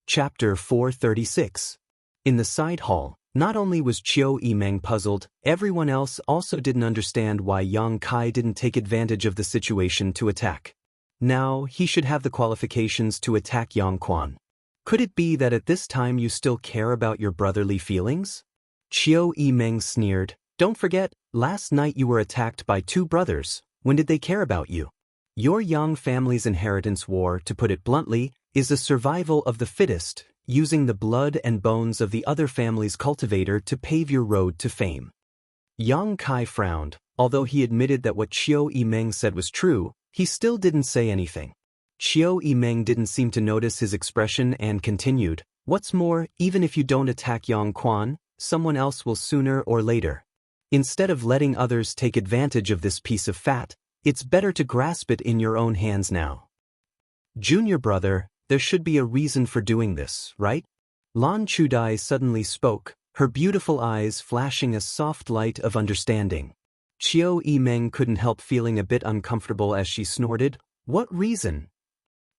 Chapter 436. In the side hall, not only was Qiu Yimeng puzzled, everyone else also didn't understand why Yang Kai didn't take advantage of the situation to attack. Now, he should have the qualifications to attack Yang Quan. Could it be that at this time you still care about your brotherly feelings? Qiu Yimeng sneered. Don't forget, last night you were attacked by two brothers. When did they care about you? Your Yang family's inheritance war, to put it bluntly, is a survival of the fittest, using the blood and bones of the other family's cultivator to pave your road to fame. Yang Kai frowned. Although he admitted that what Qiu Yimeng said was true, he still didn't say anything. Qiu Yimeng didn't seem to notice his expression and continued, "What's more, even if you don't attack Yang Quan, someone else will sooner or later. Instead of letting others take advantage of this piece of fat, it's better to grasp it in your own hands now. Junior brother, there should be a reason for doing this, right?" Lan Chudai suddenly spoke, her beautiful eyes flashing a soft light of understanding. Qiu Yimeng couldn't help feeling a bit uncomfortable as she snorted. What reason?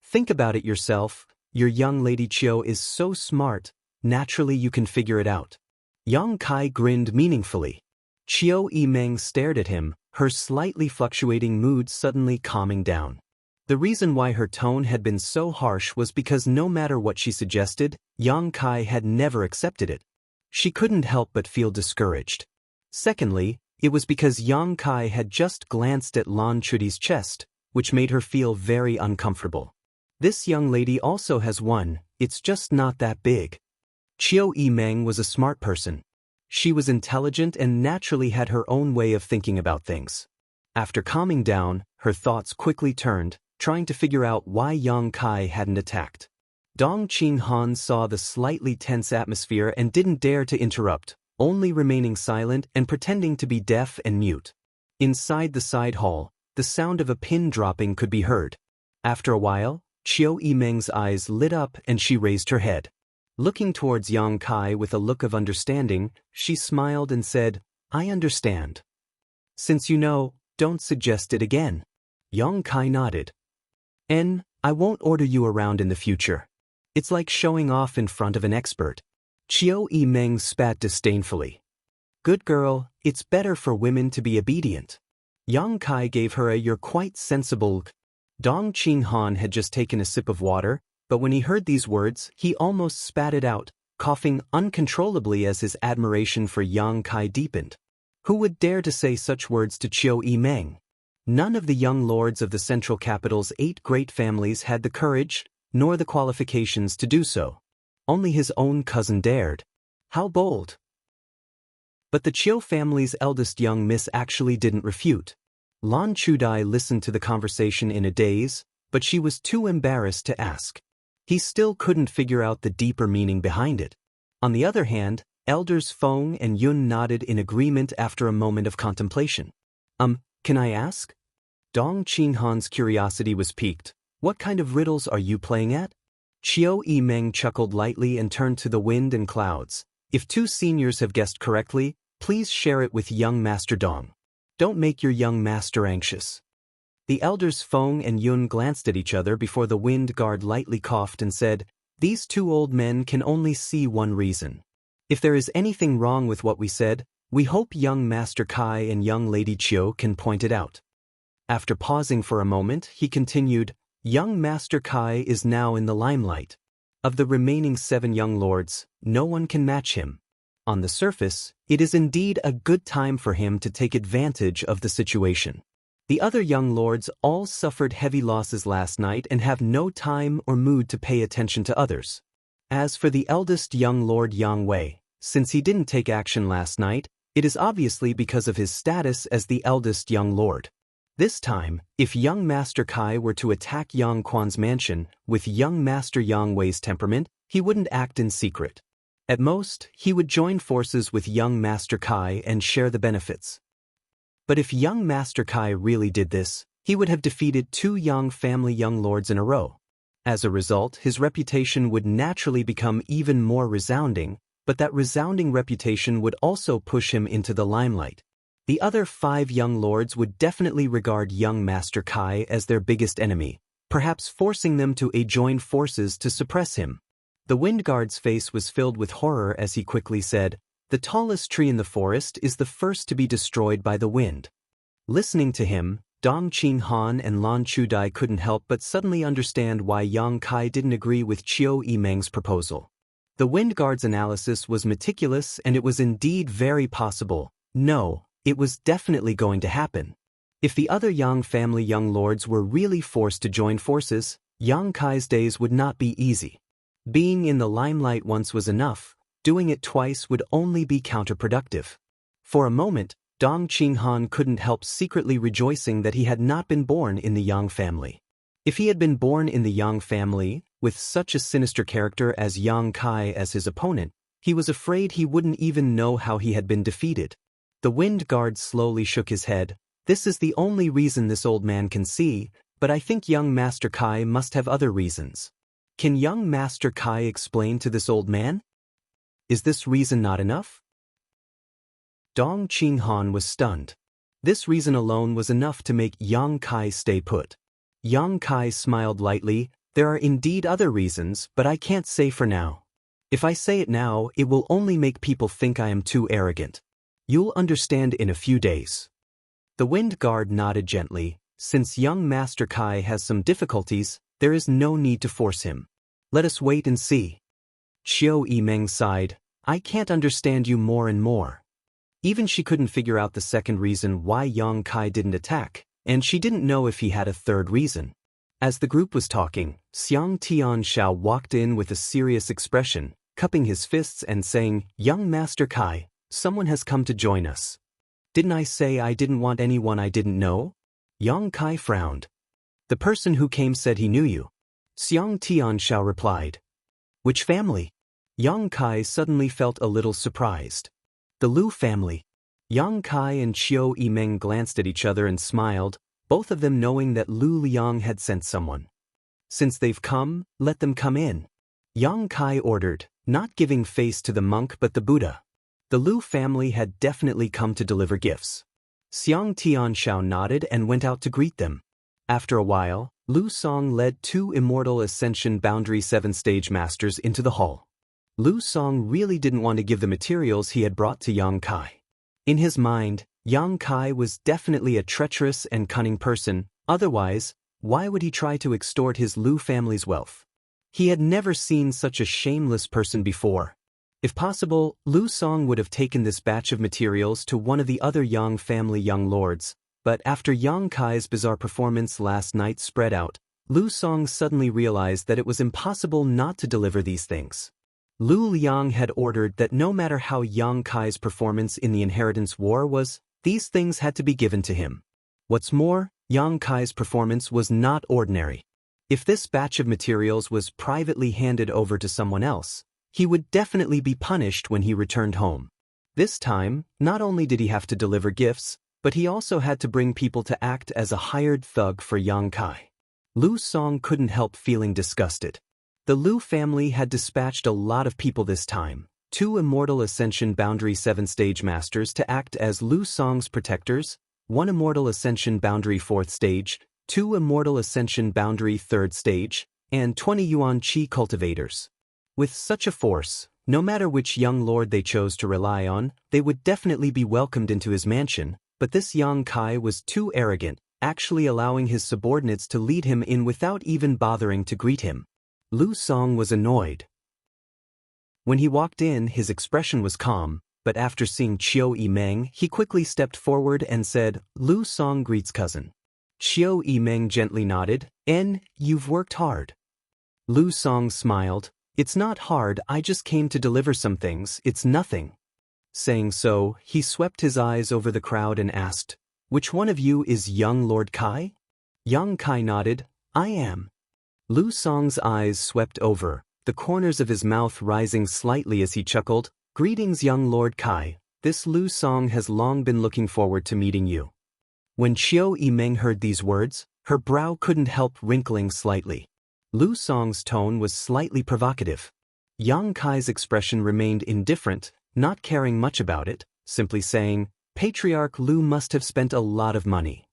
Think about it yourself. Your young lady Qiu is so smart, naturally you can figure it out. Yang Kai grinned meaningfully. Qiu Yimeng stared at him, her slightly fluctuating mood suddenly calming down. The reason why her tone had been so harsh was because no matter what she suggested, Yang Kai had never accepted it. She couldn't help but feel discouraged. Secondly, it was because Yang Kai had just glanced at Lan Chudi's chest, which made her feel very uncomfortable. This young lady also has one, it's just not that big. Qiu Yimeng was a smart person. She was intelligent and naturally had her own way of thinking about things. After calming down, her thoughts quickly turned, trying to figure out why Yang Kai hadn't attacked. Dong Qinghan saw the slightly tense atmosphere and didn't dare to interrupt, only remaining silent and pretending to be deaf and mute. Inside the side hall, the sound of a pin dropping could be heard. After a while, Qiu Yimeng's eyes lit up and she raised her head. Looking towards Yang Kai with a look of understanding, she smiled and said, "I understand. Since you know, don't suggest it again." Yang Kai nodded. I won't order you around in the future. It's like showing off in front of an expert." Qiu Yimeng spat disdainfully. "Good girl, it's better for women to be obedient." Yang Kai gave her a "you're quite sensible." Dong Qinghan had just taken a sip of water, but when he heard these words, he almost spat it out, coughing uncontrollably as his admiration for Yang Kai deepened. Who would dare to say such words to Qiu Yimeng? None of the young lords of the central capital's 8 great families had the courage, nor the qualifications to do so. Only his own cousin dared. How bold! But the Qiu family's eldest young miss actually didn't refute. Lan Chudai listened to the conversation in a daze, but she was too embarrassed to ask. He still couldn't figure out the deeper meaning behind it. On the other hand, elders Feng and Yun nodded in agreement after a moment of contemplation. Can I ask?" Dong Qinghan's curiosity was piqued. "What kind of riddles are you playing at?" Qiu Yimeng chuckled lightly and turned to the wind and clouds. "If 2 seniors have guessed correctly, please share it with young Master Dong. Don't make your young master anxious." The elders Feng and Yun glanced at each other before the wind guard lightly coughed and said, "These 2 old men can only see one reason. If there is anything wrong with what we said, we hope young Master Kai and young Lady Qiu can point it out." After pausing for a moment, he continued, "Young Master Kai is now in the limelight. Of the remaining 7 young lords, no one can match him. On the surface, it is indeed a good time for him to take advantage of the situation. The other young lords all suffered heavy losses last night and have no time or mood to pay attention to others. As for the eldest young lord Yang Wei, since he didn't take action last night, it is obviously because of his status as the eldest young lord. This time, if young Master Kai were to attack Yang Quan's mansion, with young Master Yang Wei's temperament, he wouldn't act in secret. At most, he would join forces with young Master Kai and share the benefits. But if young Master Kai really did this, he would have defeated 2 Yang family young lords in a row. As a result, his reputation would naturally become even more resounding, but that resounding reputation would also push him into the limelight. The other 5 young lords would definitely regard young Master Kai as their biggest enemy, perhaps forcing them to join forces to suppress him. The wind guard's face was filled with horror as he quickly said, "The tallest tree in the forest is the first to be destroyed by the wind." Listening to him, Dong Qinghan and Lan Chudai couldn't help but suddenly understand why Yang Kai didn't agree with Qiu Yimeng's proposal. The wind guard's analysis was meticulous, and it was indeed very possible. No, it was definitely going to happen. If the other Yang family young lords were really forced to join forces, Yang Kai's days would not be easy. Being in the limelight once was enough, doing it twice would only be counterproductive. For a moment, Dong Qinghan couldn't help secretly rejoicing that he had not been born in the Yang family. If he had been born in the Yang family, with such a sinister character as Yang Kai as his opponent, he was afraid he wouldn't even know how he had been defeated. The wind guard slowly shook his head. "This is the only reason this old man can see, but I think young Master Kai must have other reasons." Can young Master Kai explain to this old man? Is this reason not enough? Dong Qinghan was stunned. This reason alone was enough to make Yang Kai stay put. Yang Kai smiled lightly. "There are indeed other reasons, but I can't say for now. If I say it now, it will only make people think I am too arrogant. You'll understand in a few days." The wind guard nodded gently. Since young Master Kai has some difficulties, there is no need to force him. Let us wait and see. Qiu Yimeng sighed. "I can't understand you more and more." Even she couldn't figure out the second reason why Yang Kai didn't attack, and she didn't know if he had a third reason. As the group was talking, Xiang Tianshao walked in with a serious expression, cupping his fists and saying, "Young Master Kai, someone has come to join us." "Didn't I say I didn't want anyone I didn't know?" Yang Kai frowned. "The person who came said he knew you." Xiang Tianshao replied. "Which family?" Yang Kai suddenly felt a little surprised. "The Lu family." Yang Kai and Qiu Yimeng glanced at each other and smiled, both of them knowing that Lu Liang had sent someone. "Since they've come, let them come in," Yang Kai ordered, not giving face to the monk but the Buddha. The Lu family had definitely come to deliver gifts. Xiang Tianshao nodded and went out to greet them. After a while, Lu Song led 2 Immortal Ascension Boundary 7-stage masters into the hall. Lu Song really didn't want to give the materials he had brought to Yang Kai. In his mind, Yang Kai was definitely a treacherous and cunning person, otherwise, why would he try to extort his Lu family's wealth? He had never seen such a shameless person before. If possible, Lu Song would have taken this batch of materials to one of the other Yang family young lords, but after Yang Kai's bizarre performance last night spread out, Lu Song suddenly realized that it was impossible not to deliver these things. Lu Liang had ordered that no matter how Yang Kai's performance in the inheritance war was, these things had to be given to him. What's more, Yang Kai's performance was not ordinary. If this batch of materials was privately handed over to someone else, he would definitely be punished when he returned home. This time, not only did he have to deliver gifts, but he also had to bring people to act as a hired thug for Yang Kai. Lu Song couldn't help feeling disgusted. The Lu family had dispatched a lot of people this time, 2 Immortal Ascension Boundary 7-stage masters to act as Lu Song's protectors, 1 Immortal Ascension Boundary 4th stage, 2 Immortal Ascension Boundary 3rd stage, and 20 Yuan Qi cultivators. With such a force, no matter which young lord they chose to rely on, they would definitely be welcomed into his mansion, but this Yang Kai was too arrogant, actually allowing his subordinates to lead him in without even bothering to greet him. Lu Song was annoyed. When he walked in, his expression was calm, but after seeing Qiu Yimeng, he quickly stepped forward and said, "Lu Song greets cousin." Qiu Yimeng gently nodded, "You've worked hard." Lu Song smiled, "It's not hard, I just came to deliver some things, it's nothing." Saying so, he swept his eyes over the crowd and asked, "Which one of you is young Lord Kai?" Yang Kai nodded, "I am." Lu Song's eyes swept over, the corners of his mouth rising slightly as he chuckled, "Greetings young Lord Kai, this Lu Song has long been looking forward to meeting you." When Qiu Yimeng heard these words, her brow couldn't help wrinkling slightly. Lu Song's tone was slightly provocative. Yang Kai's expression remained indifferent, not caring much about it, simply saying, "Patriarch Lu must have spent a lot of money."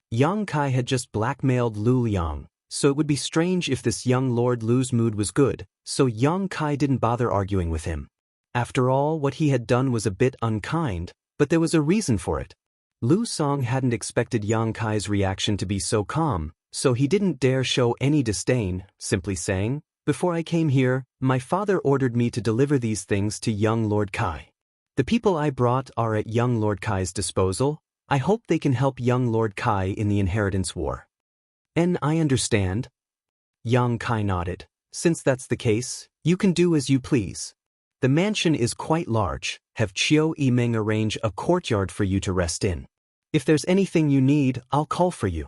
Yang Kai had just blackmailed Lu Liang, so it would be strange if this young Lord Lu's mood was good, so Yang Kai didn't bother arguing with him. After all, what he had done was a bit unkind, but there was a reason for it. Lu Song hadn't expected Yang Kai's reaction to be so calm, so he didn't dare show any disdain, simply saying, "Before I came here, my father ordered me to deliver these things to young Lord Kai. The people I brought are at young Lord Kai's disposal. I hope they can help young Lord Kai in the inheritance war." "And I understand." Yang Kai nodded. "Since that's the case, you can do as you please. The mansion is quite large. Have Chiu Yimeng arrange a courtyard for you to rest in. If there's anything you need, I'll call for you."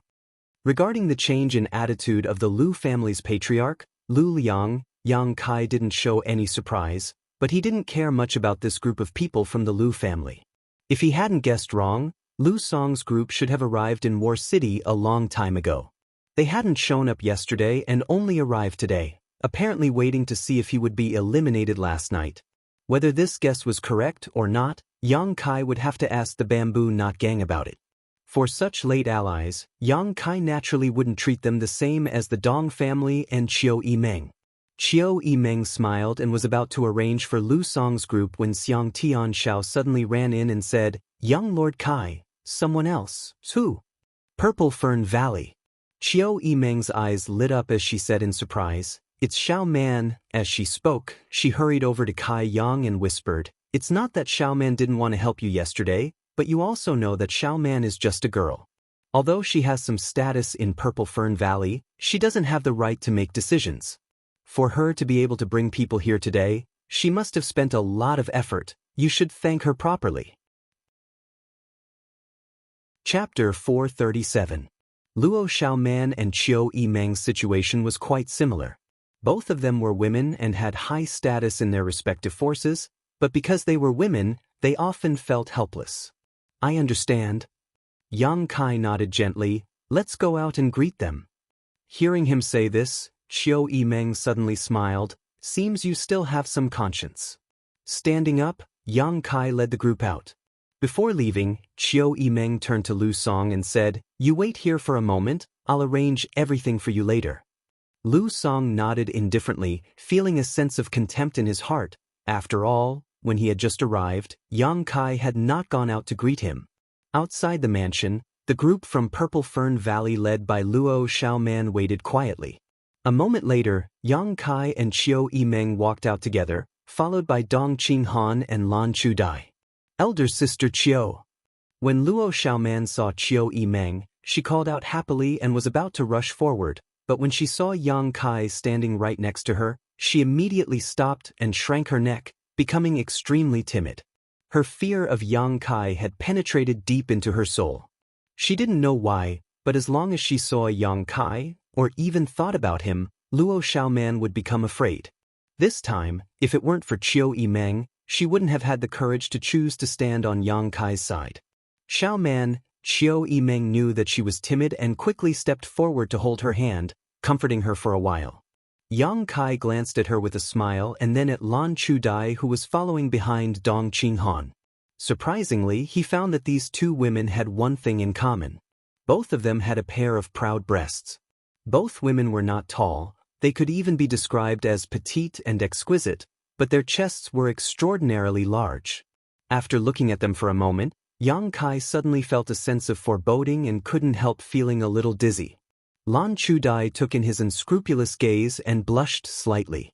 Regarding the change in attitude of the Lu family's patriarch, Lu Liang, Yang Kai didn't show any surprise, but he didn't care much about this group of people from the Lu family. If he hadn't guessed wrong, Lu Song's group should have arrived in War City a long time ago. They hadn't shown up yesterday and only arrived today, apparently waiting to see if he would be eliminated last night. Whether this guess was correct or not, Yang Kai would have to ask the Bamboo Knot Gang about it. For such late allies, Yang Kai naturally wouldn't treat them the same as the Dong family and Chiu Yimeng. Chiu Yimeng smiled and was about to arrange for Lu Song's group when Xiang Tianxiao suddenly ran in and said, "Young Lord Kai, someone else." "Who?" "Purple Fern Valley." Chiu Yimeng's eyes lit up as she said in surprise, "It's Xiao Man." As she spoke, she hurried over to Kai Yang and whispered, "It's not that Xiao Man didn't want to help you yesterday, but you also know that Xiao Man is just a girl. Although she has some status in Purple Fern Valley, she doesn't have the right to make decisions. For her to be able to bring people here today, she must have spent a lot of effort. You should thank her properly." Chapter 437. Luo Xiaoman and Chiu Yimeng's situation was quite similar. Both of them were women and had high status in their respective forces, but because they were women, they often felt helpless. "I understand." Yang Kai nodded gently. "Let's go out and greet them." Hearing him say this, Chiu Yimeng suddenly smiled. "Seems you still have some conscience." Standing up, Yang Kai led the group out. Before leaving, Chiu Yimeng turned to Lu Song and said, "You wait here for a moment, I'll arrange everything for you later." Lu Song nodded indifferently, feeling a sense of contempt in his heart. After all, when he had just arrived, Yang Kai had not gone out to greet him. Outside the mansion, the group from Purple Fern Valley led by Luo Xiaoman waited quietly. A moment later, Yang Kai and Chiu Yimeng walked out together, followed by Dong Qinghan and Lan Chudai. "Elder sister Chiu." When Luo Xiaoman saw Chiu Yimeng, she called out happily and was about to rush forward, but when she saw Yang Kai standing right next to her, she immediately stopped and shrank her neck, becoming extremely timid. Her fear of Yang Kai had penetrated deep into her soul. She didn't know why, but as long as she saw Yang Kai, or even thought about him, Luo Xiaoman would become afraid. This time, if it weren't for Chiu Yimeng, she wouldn't have had the courage to choose to stand on Yang Kai's side. "Xiaoman," Chiu Yimeng knew that she was timid and quickly stepped forward to hold her hand, comforting her for a while. Yang Kai glanced at her with a smile and then at Lan Chudai, who was following behind Dong Qinghan. Surprisingly, he found that these two women had one thing in common. Both of them had a pair of proud breasts. Both women were not tall, they could even be described as petite and exquisite, but their chests were extraordinarily large. After looking at them for a moment, Yang Kai suddenly felt a sense of foreboding and couldn't help feeling a little dizzy. Lan Chudai took in his unscrupulous gaze and blushed slightly.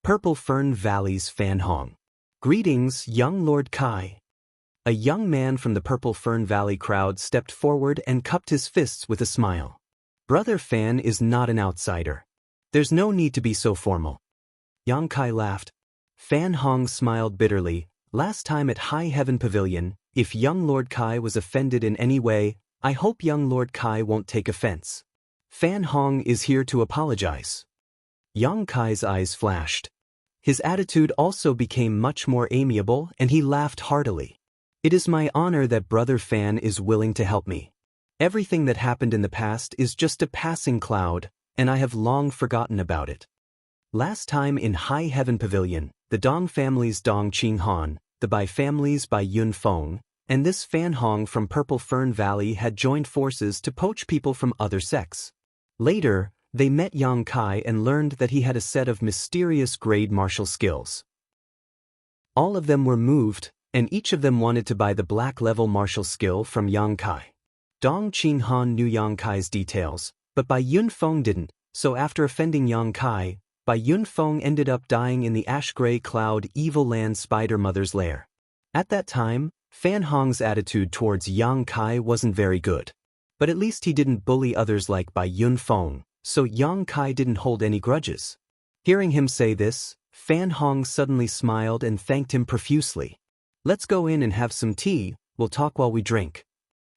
Purple Fern Valley's Fan Hong. "Greetings, young Lord Kai." A young man from the Purple Fern Valley crowd stepped forward and cupped his fists with a smile. "Brother Fan is not an outsider. There's no need to be so formal." Yang Kai laughed. Fan Hong smiled bitterly. "Last time at High Heaven Pavilion, if young Lord Kai was offended in any way, I hope young Lord Kai won't take offense. Fan Hong is here to apologize." Yang Kai's eyes flashed. His attitude also became much more amiable and he laughed heartily. "It is my honor that Brother Fan is willing to help me. Everything that happened in the past is just a passing cloud, and I have long forgotten about it." Last time in High Heaven Pavilion, the Dong family's Dong Qinghan, the Bai family's Bai Yun Feng, and this Fan Hong from Purple Fern Valley had joined forces to poach people from other sects. Later, They met Yang Kai and learned that he had a set of mysterious grade martial skills. All of them were moved, and each of them wanted to buy the black-level martial skill from Yang Kai. Dong Qinghan knew Yang Kai's details, but Bai Yunfeng didn't, so after offending Yang Kai, Bai Yunfeng ended up dying in the ash-gray cloud evil land Spider Mother's lair. At that time, Fan Hong's attitude towards Yang Kai wasn't very good. But at least he didn't bully others like Bai Yunfeng, so Yang Kai didn't hold any grudges. Hearing him say this, Fan Hong suddenly smiled and thanked him profusely. "Let's go in and have some tea, we'll talk while we drink."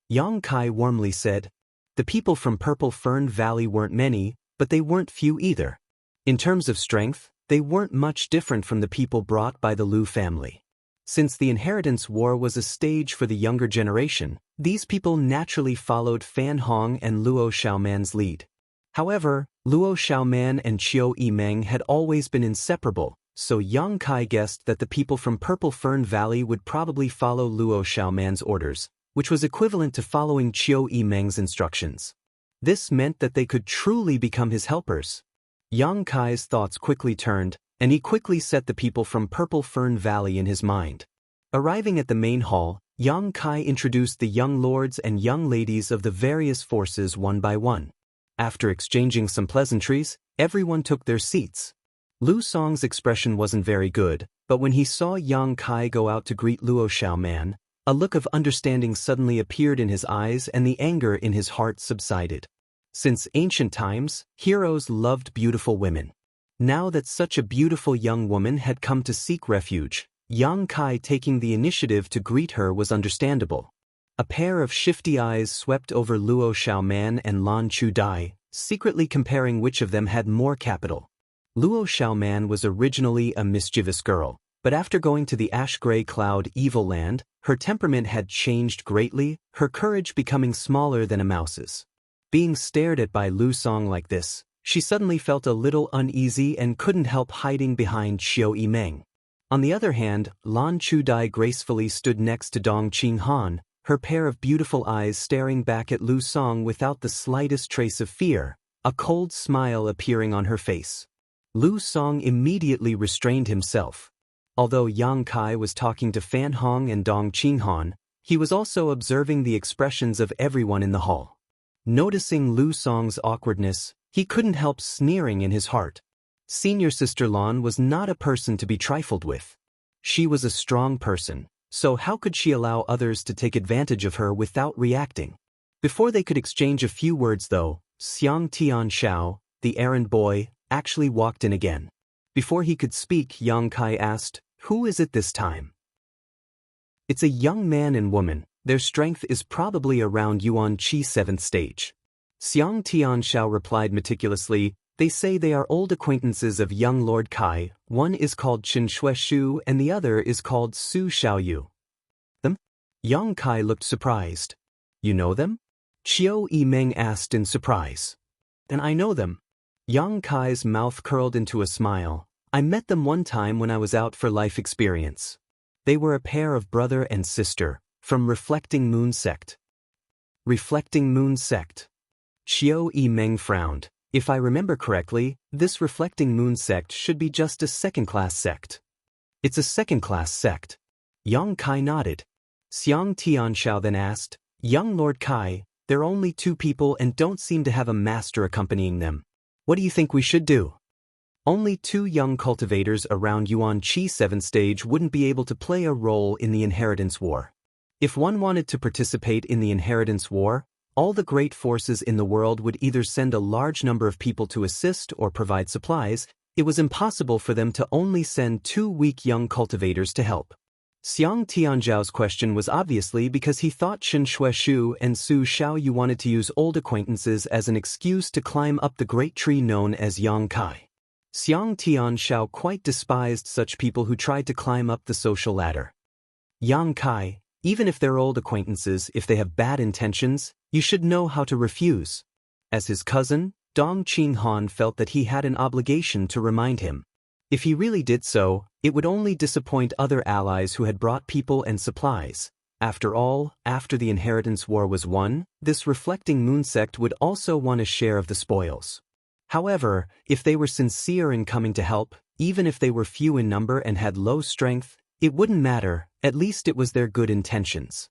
Yang Kai warmly said. The people from Purple Fern Valley weren't many, but they weren't few either. In terms of strength, they weren't much different from the people brought by the Liu family. Since the Inheritance War was a stage for the younger generation, these people naturally followed Fan Hong and Luo Xiaoman's lead. However, Luo Xiaoman and Qiu Yimeng had always been inseparable, so Yang Kai guessed that the people from Purple Fern Valley would probably follow Luo Xiaoman's orders, which was equivalent to following Qiu Yimeng's instructions. This meant that they could truly become his helpers. Yang Kai's thoughts quickly turned, and he quickly set the people from Purple Fern Valley in his mind. Arriving at the main hall, Yang Kai introduced the young lords and young ladies of the various forces one by one. After exchanging some pleasantries, everyone took their seats. Lu Song's expression wasn't very good, but when he saw Yang Kai go out to greet Luo Xiaoman, a look of understanding suddenly appeared in his eyes and the anger in his heart subsided. Since ancient times, heroes loved beautiful women. Now that such a beautiful young woman had come to seek refuge, Yang Kai taking the initiative to greet her was understandable. A pair of shifty eyes swept over Luo Xiaoman and Lan Chudai, secretly comparing which of them had more capital. Luo Xiaoman was originally a mischievous girl, but after going to the ash-gray cloud evil land, her temperament had changed greatly, her courage becoming smaller than a mouse's. Being stared at by Lu Song like this, she suddenly felt a little uneasy and couldn't help hiding behind Qiu Yimeng. On the other hand, Lan Chudai gracefully stood next to Dong Qinghan, her pair of beautiful eyes staring back at Lu Song without the slightest trace of fear, a cold smile appearing on her face. Lu Song immediately restrained himself. Although Yang Kai was talking to Fan Hong and Dong Qinghan, he was also observing the expressions of everyone in the hall. Noticing Lu Song's awkwardness, he couldn't help sneering in his heart. Senior Sister Lan was not a person to be trifled with. She was a strong person, so how could she allow others to take advantage of her without reacting? Before they could exchange a few words though, Xiang Tianxiao, the errand boy, actually walked in again. Before he could speak, Yang Kai asked, "Who is it this time?" "It's a young man and woman. Their strength is probably around Yuan Qi 7th stage." Xiang Tianxiao replied meticulously, "They say they are old acquaintances of young Lord Kai. One is called Qin Shueshu and the other is called Su Xiaoyu." "Them?" Yang Kai looked surprised. "You know them?" Qiu Yimeng asked in surprise. "Then I know them." Yang Kai's mouth curled into a smile. "I met them one time when I was out for life experience. They were a pair of brother and sister, from Reflecting Moon Sect." Reflecting Moon Sect. Qiu Yimeng frowned. "If I remember correctly, this Reflecting Moon Sect should be just a second-class sect." "It's a second-class sect." Yang Kai nodded. Xiang Tianxiao then asked, "Young Lord Kai, they're only two people and don't seem to have a master accompanying them. What do you think we should do?" Only two young cultivators around Yuan Qi 7th stage wouldn't be able to play a role in the Inheritance War. If one wanted to participate in the Inheritance War, all the great forces in the world would either send a large number of people to assist or provide supplies. It was impossible for them to only send two weak young cultivators to help. Xiang Tianzhao's question was obviously because he thought Qin Shueshu and Su Xiaoyu wanted to use old acquaintances as an excuse to climb up the great tree known as Yang Kai. Xiang Tianxiao quite despised such people who tried to climb up the social ladder. "Yang Kai, even if they're old acquaintances, if they have bad intentions, you should know how to refuse." As his cousin, Dong Qinghan felt that he had an obligation to remind him. If he really did so, it would only disappoint other allies who had brought people and supplies. After all, after the Inheritance War was won, this Reflecting Moon Sect would also want a share of the spoils. However, if they were sincere in coming to help, even if they were few in number and had low strength, it wouldn't matter, at least it was their good intentions.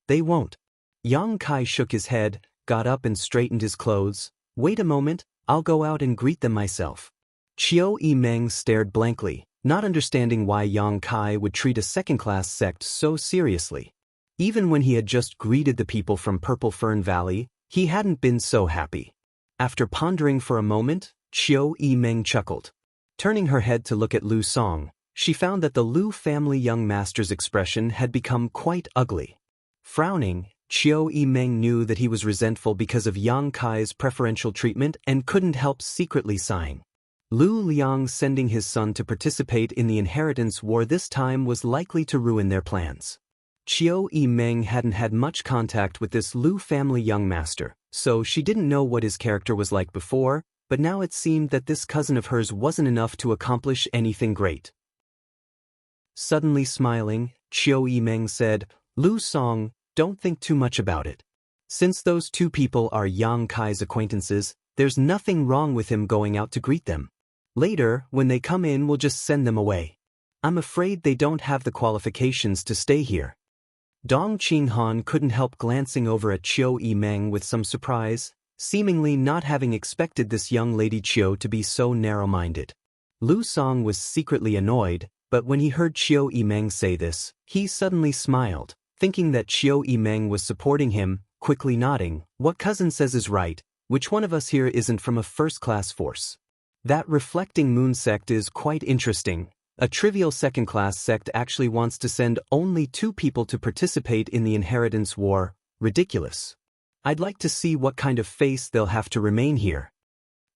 They won't. Yang Kai shook his head, got up and straightened his clothes. Wait a moment, I'll go out and greet them myself. Qiu Yimeng stared blankly, not understanding why Yang Kai would treat a second-class sect so seriously. Even when he had just greeted the people from Purple Fern Valley, he hadn't been so happy. After pondering for a moment, Qiu Yimeng chuckled. Turning her head to look at Lu Song, she found that the Lu family young master's expression had become quite ugly. Frowning, Qiu Yimeng knew that he was resentful because of Yang Kai's preferential treatment and couldn't help secretly sighing. Lu Liang sending his son to participate in the inheritance war this time was likely to ruin their plans. Qiu Yimeng hadn't had much contact with this Lu family young master, so she didn't know what his character was like before, but now it seemed that this cousin of hers wasn't enough to accomplish anything great. Suddenly smiling, Qiu Yimeng said, "Lu Song, don't think too much about it. Since those two people are Yang Kai's acquaintances, there's nothing wrong with him going out to greet them. Later, when they come in, we'll just send them away. I'm afraid they don't have the qualifications to stay here." Dong Qinghan couldn't help glancing over at Qiu Yimeng with some surprise, seemingly not having expected this young lady Qiu to be so narrow-minded. Lu Song was secretly annoyed, but when he heard Qiu Yimeng say this, he suddenly smiled, thinking that Qiu Yimeng was supporting him, quickly nodding, "What cousin says is right, which one of us here isn't from a first-class force? That reflecting moon sect is quite interesting. A trivial second-class sect actually wants to send only 2 people to participate in the inheritance war. Ridiculous. I'd like to see what kind of face they'll have to remain here."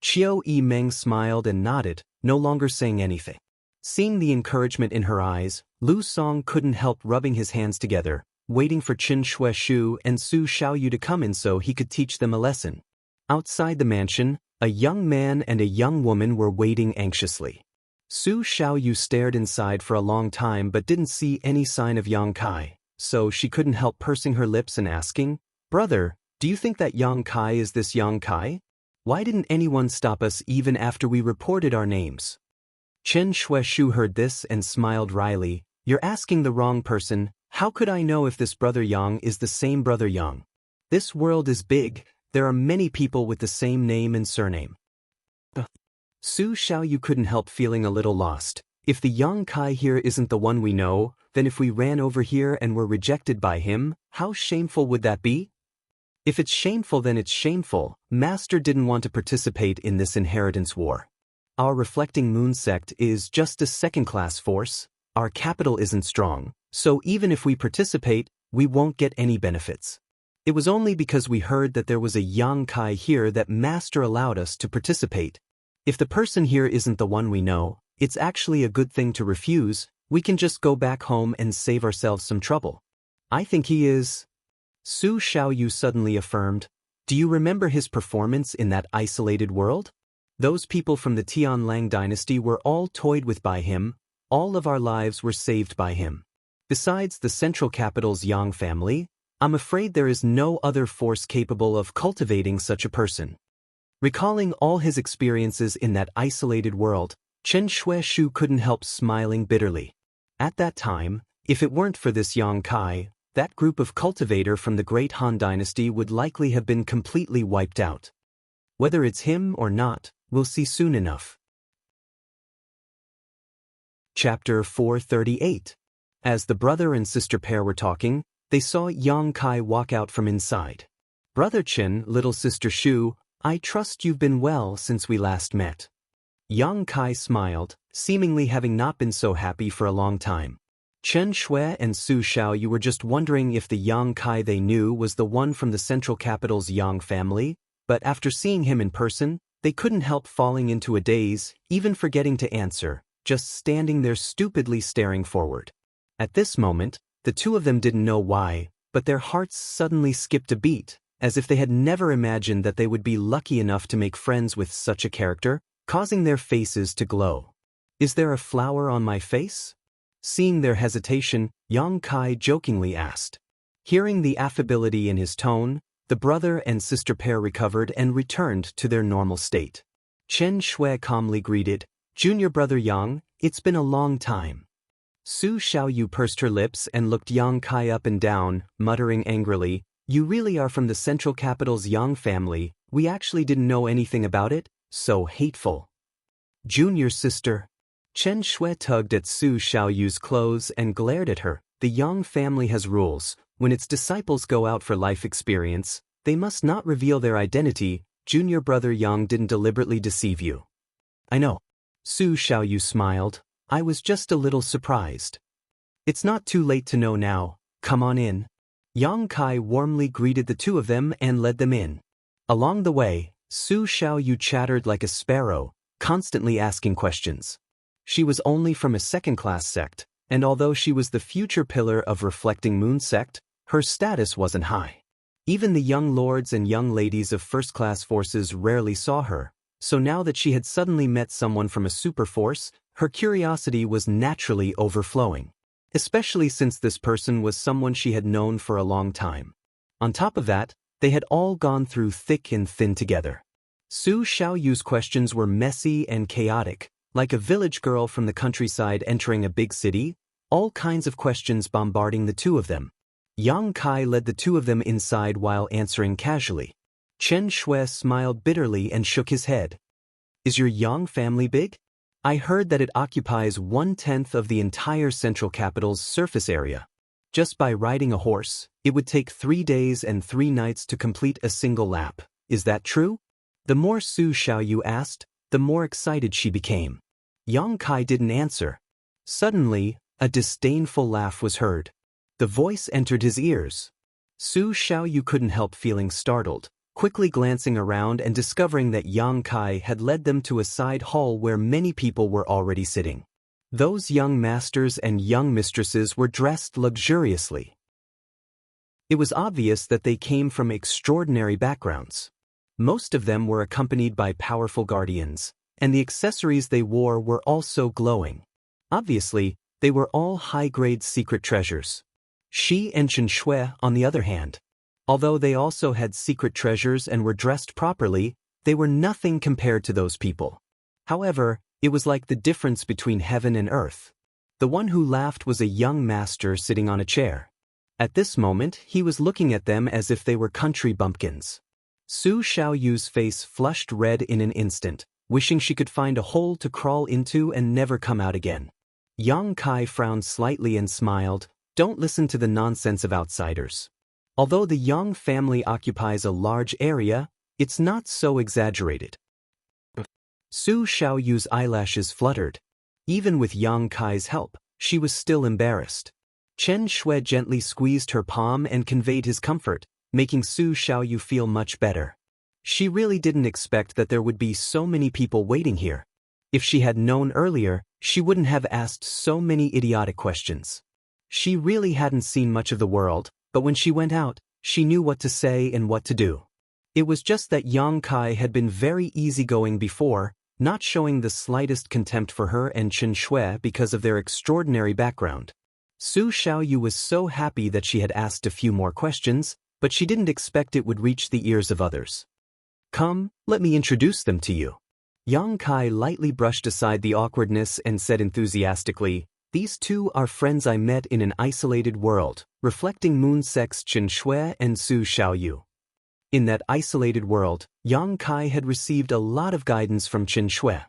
Qiu Yimeng smiled and nodded, no longer saying anything. Seeing the encouragement in her eyes, Lu Song couldn't help rubbing his hands together, waiting for Qin Shueshu and Su Xiaoyu to come in so he could teach them a lesson. Outside the mansion, a young man and a young woman were waiting anxiously. Su Xiaoyu stared inside for a long time but didn't see any sign of Yang Kai, so she couldn't help pursing her lips and asking, "Brother, do you think that Yang Kai is this Yang Kai? Why didn't anyone stop us even after we reported our names?" Chen Shueshu heard this and smiled wryly. "You're asking the wrong person. How could I know if this brother Yang is the same brother Yang? This world is big, there are many people with the same name and surname." Su Xiaoyu couldn't help feeling a little lost. If the Yang Kai here isn't the one we know, then if we ran over here and were rejected by him, how shameful would that be? If it's shameful, then it's shameful. Master didn't want to participate in this inheritance war. Our reflecting moon sect is just a second-class force. Our capital isn't strong, so even if we participate, we won't get any benefits. It was only because we heard that there was a Yang Kai here that Master allowed us to participate. If the person here isn't the one we know, it's actually a good thing to refuse. We can just go back home and save ourselves some trouble. I think he is. Su Xiaoyu suddenly affirmed. "Do you remember his performance in that isolated world? Those people from the Tianlang dynasty were all toyed with by him. All of our lives were saved by him. Besides the central capital's Yang family, I'm afraid there is no other force capable of cultivating such a person." Recalling all his experiences in that isolated world, Chen Shueshu couldn't help smiling bitterly. At that time, if it weren't for this Yang Kai, that group of cultivator from the Great Han Dynasty would likely have been completely wiped out. Whether it's him or not, we'll see soon enough. Chapter 438. As the brother and sister pair were talking, they saw Yang Kai walk out from inside. "Brother Chen, little sister Shu, I trust you've been well since we last met." Yang Kai smiled, seemingly having not been so happy for a long time. Chen Shui and Su Xiaoyu were just wondering if the Yang Kai they knew was the one from the central capital's Yang family, but after seeing him in person, they couldn't help falling into a daze, even forgetting to answer, just standing there stupidly staring forward. At this moment, the two of them didn't know why, but their hearts suddenly skipped a beat, as if they had never imagined that they would be lucky enough to make friends with such a character, causing their faces to glow. "Is there a flower on my face?" Seeing their hesitation, Yang Kai jokingly asked. Hearing the affability in his tone, the brother and sister pair recovered and returned to their normal state. Chen Shui calmly greeted, "Junior brother Yang, it's been a long time." Su Xiaoyu pursed her lips and looked Yang Kai up and down, muttering angrily, "You really are from the central capital's Yang family. We actually didn't know anything about it? So hateful." "Junior sister." Chen Shui tugged at Su Xiaoyu's clothes and glared at her. "The Yang family has rules. When its disciples go out for life experience, they must not reveal their identity. Junior brother Yang didn't deliberately deceive you." "I know." Su Xiaoyu smiled. "I was just a little surprised." "It's not too late to know now. Come on in." Yang Kai warmly greeted the two of them and led them in. Along the way, Su Xiaoyu chattered like a sparrow, constantly asking questions. She was only from a second-class sect, and although she was the future pillar of Reflecting Moon sect, her status wasn't high. Even the young lords and young ladies of first-class forces rarely saw her, so now that she had suddenly met someone from a super force, her curiosity was naturally overflowing. Especially since this person was someone she had known for a long time. On top of that, they had all gone through thick and thin together. Su Xiaoyu's questions were messy and chaotic, like a village girl from the countryside entering a big city, all kinds of questions bombarding the two of them. Yang Kai led the two of them inside while answering casually. Chen Shui smiled bitterly and shook his head. "Is your Yang family big? I heard that it occupies 1/10 of the entire central capital's surface area. Just by riding a horse, it would take 3 days and 3 nights to complete a single lap. Is that true?" The more Su Xiaoyu asked, the more excited she became. Yang Kai didn't answer. Suddenly, a disdainful laugh was heard. The voice entered his ears. Su Xiaoyu couldn't help feeling startled, quickly glancing around and discovering that Yang Kai had led them to a side hall where many people were already sitting. Those young masters and young mistresses were dressed luxuriously. It was obvious that they came from extraordinary backgrounds. Most of them were accompanied by powerful guardians, and the accessories they wore were also glowing. Obviously, they were all high-grade secret treasures. Shi and Chen Shui, on the other hand, although they also had secret treasures and were dressed properly, they were nothing compared to those people. However, it was like the difference between heaven and earth. The one who laughed was a young master sitting on a chair. At this moment, he was looking at them as if they were country bumpkins. Su Xiaoyu's face flushed red in an instant, wishing she could find a hole to crawl into and never come out again. Yang Kai frowned slightly and smiled. "Don't listen to the nonsense of outsiders. Although the Yang family occupies a large area, it's not so exaggerated." Su Xiaoyu's eyelashes fluttered. Even with Yang Kai's help, she was still embarrassed. Chen Shui gently squeezed her palm and conveyed his comfort, making Su Xiaoyu feel much better. She really didn't expect that there would be so many people waiting here. If she had known earlier, she wouldn't have asked so many idiotic questions. She really hadn't seen much of the world, but when she went out, she knew what to say and what to do. It was just that Yang Kai had been very easygoing before, not showing the slightest contempt for her and Chen Shui because of their extraordinary background. Su Xiaoyu was so happy that she had asked a few more questions, but she didn't expect it would reach the ears of others. "Come, let me introduce them to you." Yang Kai lightly brushed aside the awkwardness and said enthusiastically, "These two are friends I met in an isolated world, Reflecting Moon sects Chen Shui and Su Xiaoyu." In that isolated world, Yang Kai had received a lot of guidance from Chen Shui.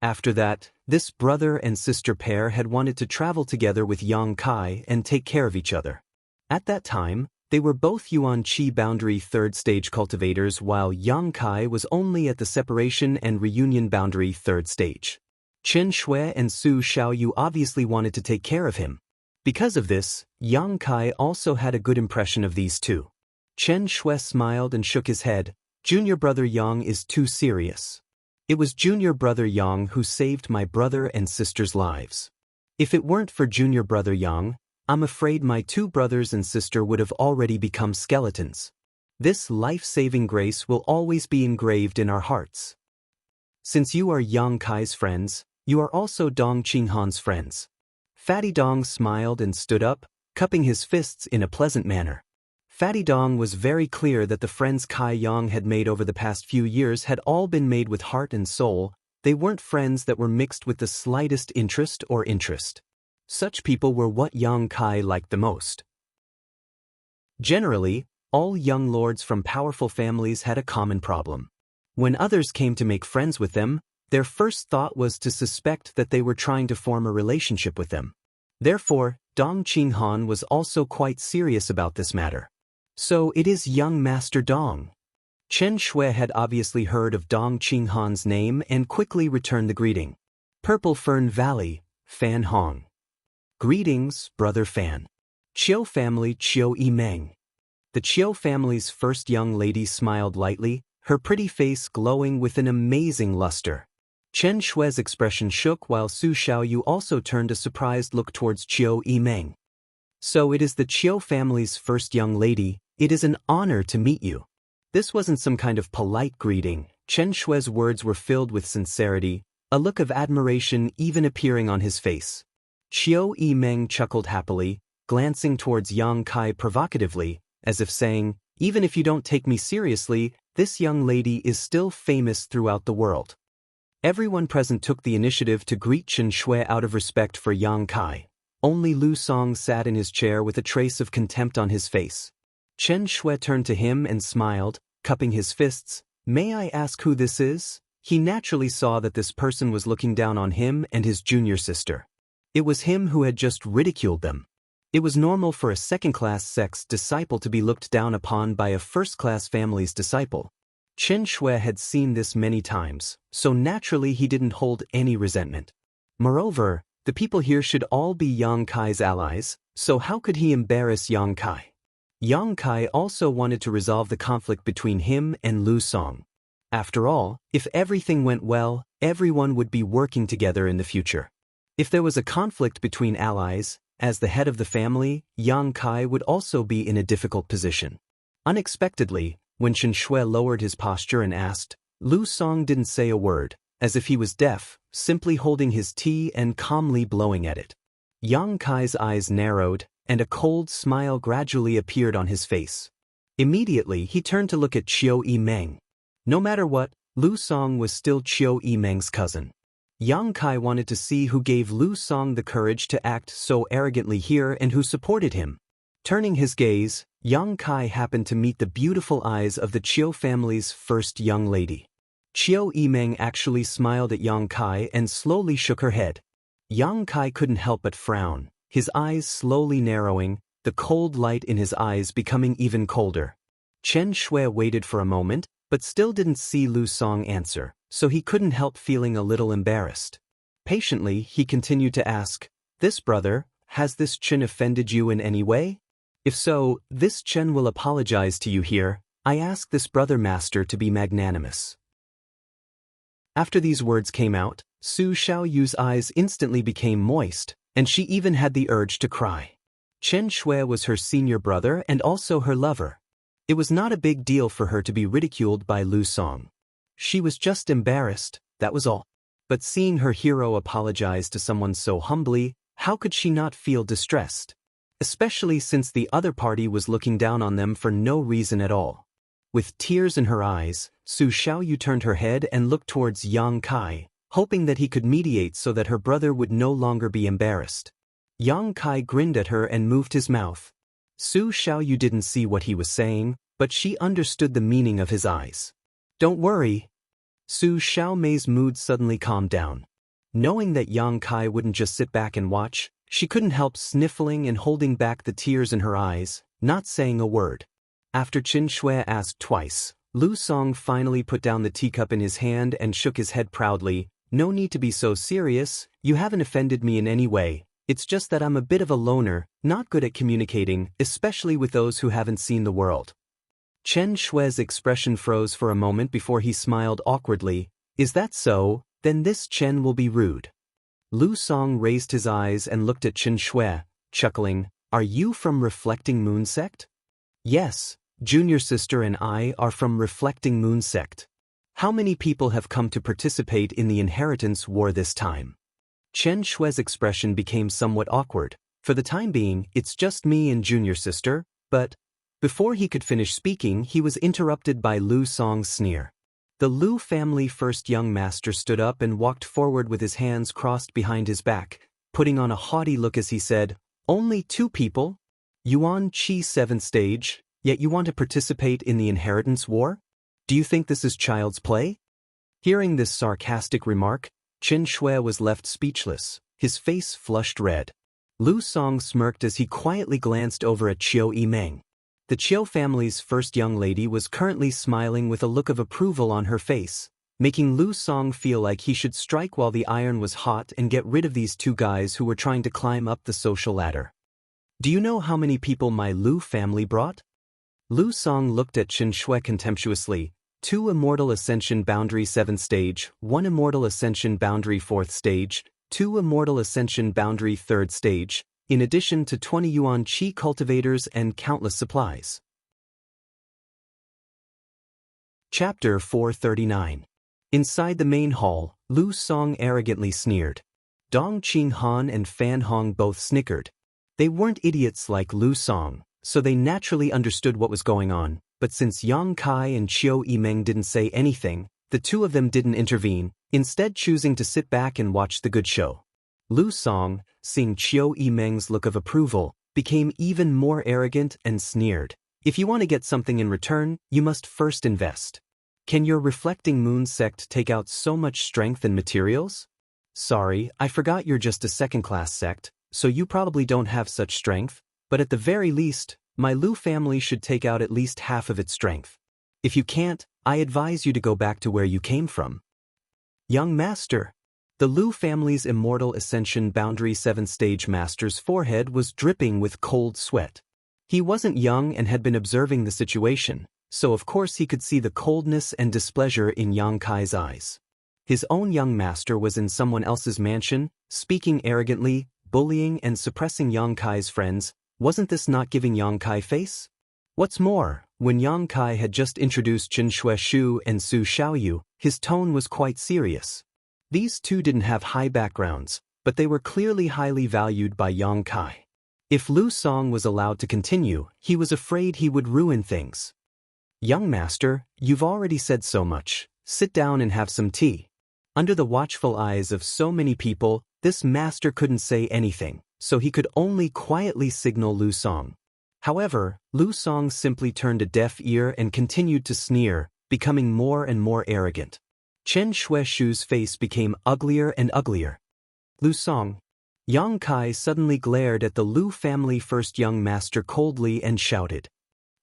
After that, this brother and sister pair had wanted to travel together with Yang Kai and take care of each other. At that time, they were both Yuan Qi boundary 3rd stage cultivators while Yang Kai was only at the separation and reunion boundary 3rd stage. Chen Shui and Su Xiaoyu obviously wanted to take care of him. Because of this, Yang Kai also had a good impression of these two. Chen Shui smiled and shook his head. "Junior brother Yang is too serious. It was junior brother Yang who saved my brother and sister's lives. If it weren't for junior brother Yang, I'm afraid my 2 brothers and sister would have already become skeletons. This life-saving grace will always be engraved in our hearts. Since you are Yang Kai's friends, you are also Dong Qinghan's friends." Fatty Dong smiled and stood up, cupping his fists in a pleasant manner. Fatty Dong was very clear that the friends Kai Yang had made over the past few years had all been made with heart and soul. They weren't friends that were mixed with the slightest interest or interest. Such people were what young Kai liked the most. Generally, all young lords from powerful families had a common problem. When others came to make friends with them, their first thought was to suspect that they were trying to form a relationship with them. Therefore, Dong Qinghan was also quite serious about this matter. So it is young Master Dong. Chen Shui had obviously heard of Dong Qinghan's name and quickly returned the greeting. Purple Fern Valley, Fan Hong. Greetings, Brother Fan. Chiu family Chiu Yimeng. The Chiu family's first young lady smiled lightly, her pretty face glowing with an amazing luster. Chen Shui's expression shook while Su Xiaoyu also turned a surprised look towards Chiu Yimeng. So it is the Chiu family's first young lady. It is an honor to meet you. This wasn't some kind of polite greeting. Chen Shui's words were filled with sincerity, a look of admiration even appearing on his face. Chiu Yimeng chuckled happily, glancing towards Yang Kai provocatively, as if saying, even if you don't take me seriously, this young lady is still famous throughout the world. Everyone present took the initiative to greet Chen Shui out of respect for Yang Kai. Only Lu Song sat in his chair with a trace of contempt on his face. Chen Shui turned to him and smiled, cupping his fists. May I ask who this is? He naturally saw that this person was looking down on him and his junior sister. It was him who had just ridiculed them. It was normal for a second-class sect's disciple to be looked down upon by a first-class family's disciple. Chen Shui had seen this many times, so naturally he didn't hold any resentment. Moreover, the people here should all be Yang Kai's allies, so how could he embarrass Yang Kai? Yang Kai also wanted to resolve the conflict between him and Lu Song. After all, if everything went well, everyone would be working together in the future. If there was a conflict between allies, as the head of the family, Yang Kai would also be in a difficult position. Unexpectedly, when Chen Shui lowered his posture and asked, Lu Song didn't say a word, as if he was deaf, simply holding his tea and calmly blowing at it. Yang Kai's eyes narrowed, and a cold smile gradually appeared on his face. Immediately he turned to look at Chiu Yimeng. No matter what, Lu Song was still Chiu Yimeng's cousin. Yang Kai wanted to see who gave Lu Song the courage to act so arrogantly here and who supported him. Turning his gaze, Yang Kai happened to meet the beautiful eyes of the Chiu family's first young lady. Chiu Yimeng actually smiled at Yang Kai and slowly shook her head. Yang Kai couldn't help but frown, his eyes slowly narrowing, the cold light in his eyes becoming even colder. Chen Shui waited for a moment, but still didn't see Lu Song answer, so he couldn't help feeling a little embarrassed. Patiently, he continued to ask, This brother, has this Chen offended you in any way? If so, this Chen will apologize to you here. I ask this brother master to be magnanimous. After these words came out, Su Xiaoyu's eyes instantly became moist, and she even had the urge to cry. Chen Shui was her senior brother and also her lover. It was not a big deal for her to be ridiculed by Lu Song. She was just embarrassed, that was all. But seeing her hero apologize to someone so humbly, how could she not feel distressed? Especially since the other party was looking down on them for no reason at all. With tears in her eyes, Su Xiaoyu turned her head and looked towards Yang Kai, hoping that he could mediate so that her brother would no longer be embarrassed. Yang Kai grinned at her and moved his mouth. Su Xiaoyu didn't see what he was saying, but she understood the meaning of his eyes. Don't worry. Su Xiaomei's mood suddenly calmed down. Knowing that Yang Kai wouldn't just sit back and watch, she couldn't help sniffling and holding back the tears in her eyes, not saying a word. After Chen Shui asked twice, Lu Song finally put down the teacup in his hand and shook his head proudly. No need to be so serious, you haven't offended me in any way. It's just that I'm a bit of a loner, not good at communicating, especially with those who haven't seen the world. Chen Shui's expression froze for a moment before he smiled awkwardly. Is that so? Then this Chen will be rude. Lu Song raised his eyes and looked at Chen Shui, chuckling. Are you from Reflecting Moon Sect? Yes, junior sister and I are from Reflecting Moon Sect. How many people have come to participate in the inheritance war this time? Chen Shui's expression became somewhat awkward. For the time being, it's just me and junior sister, but Before he could finish speaking, he was interrupted by Lu Song's sneer. The Lu family first young master stood up and walked forward with his hands crossed behind his back, putting on a haughty look as he said, "Only 2 people? Yuan Qi 7th stage, yet you want to participate in the inheritance war? Do you think this is child's play?" Hearing this sarcastic remark, Chen Shui was left speechless, his face flushed red. Lu Song smirked as he quietly glanced over at Qiu Yimeng. The Qiu family's first young lady was currently smiling with a look of approval on her face, making Lu Song feel like he should strike while the iron was hot and get rid of these 2 guys who were trying to climb up the social ladder. "Do you know how many people my Lu family brought?" Lu Song looked at Chen Shui contemptuously. 2 Immortal Ascension Boundary 7th stage, 1 Immortal Ascension Boundary 4th stage, 2 Immortal Ascension Boundary 3rd stage, in addition to 20 Yuan Qi cultivators and countless supplies. Chapter 439. Inside the main hall, Lu Song arrogantly sneered. Dong Qinghan and Fan Hong both snickered. They weren't idiots like Lu Song, so they naturally understood what was going on, but since Yang Kai and Qiu Yimeng didn't say anything, the 2 of them didn't intervene, instead choosing to sit back and watch the good show. Lu Song, seeing Qiu Yimeng's look of approval, became even more arrogant and sneered. "If you want to get something in return, you must first invest. Can your Reflecting Moon sect take out so much strength and materials? Sorry, I forgot you're just a second-class sect, so you probably don't have such strength, but at the very least, my Lu family should take out at least half of its strength. If you can't, I advise you to go back to where you came from." "Young master." The Lu family's Immortal Ascension Boundary 7th stage master's forehead was dripping with cold sweat. He wasn't young and had been observing the situation, so of course he could see the coldness and displeasure in Yang Kai's eyes. His own young master was in someone else's mansion, speaking arrogantly, bullying and suppressing Yang Kai's friends. Wasn't this not giving Yang Kai face? What's more, when Yang Kai had just introduced Chen Shui and Su Xiaoyu, his tone was quite serious. These 2 didn't have high backgrounds, but they were clearly highly valued by Yang Kai. If Lu Song was allowed to continue, he was afraid he would ruin things. "Young master, you've already said so much. Sit down and have some tea." Under the watchful eyes of so many people, this master couldn't say anything, so he could only quietly signal Lu Song. However, Lu Song simply turned a deaf ear and continued to sneer, becoming more and more arrogant. Chen Shui's face became uglier and uglier. "Lu Song." Yang Kai suddenly glared at the Lu family first young master coldly and shouted,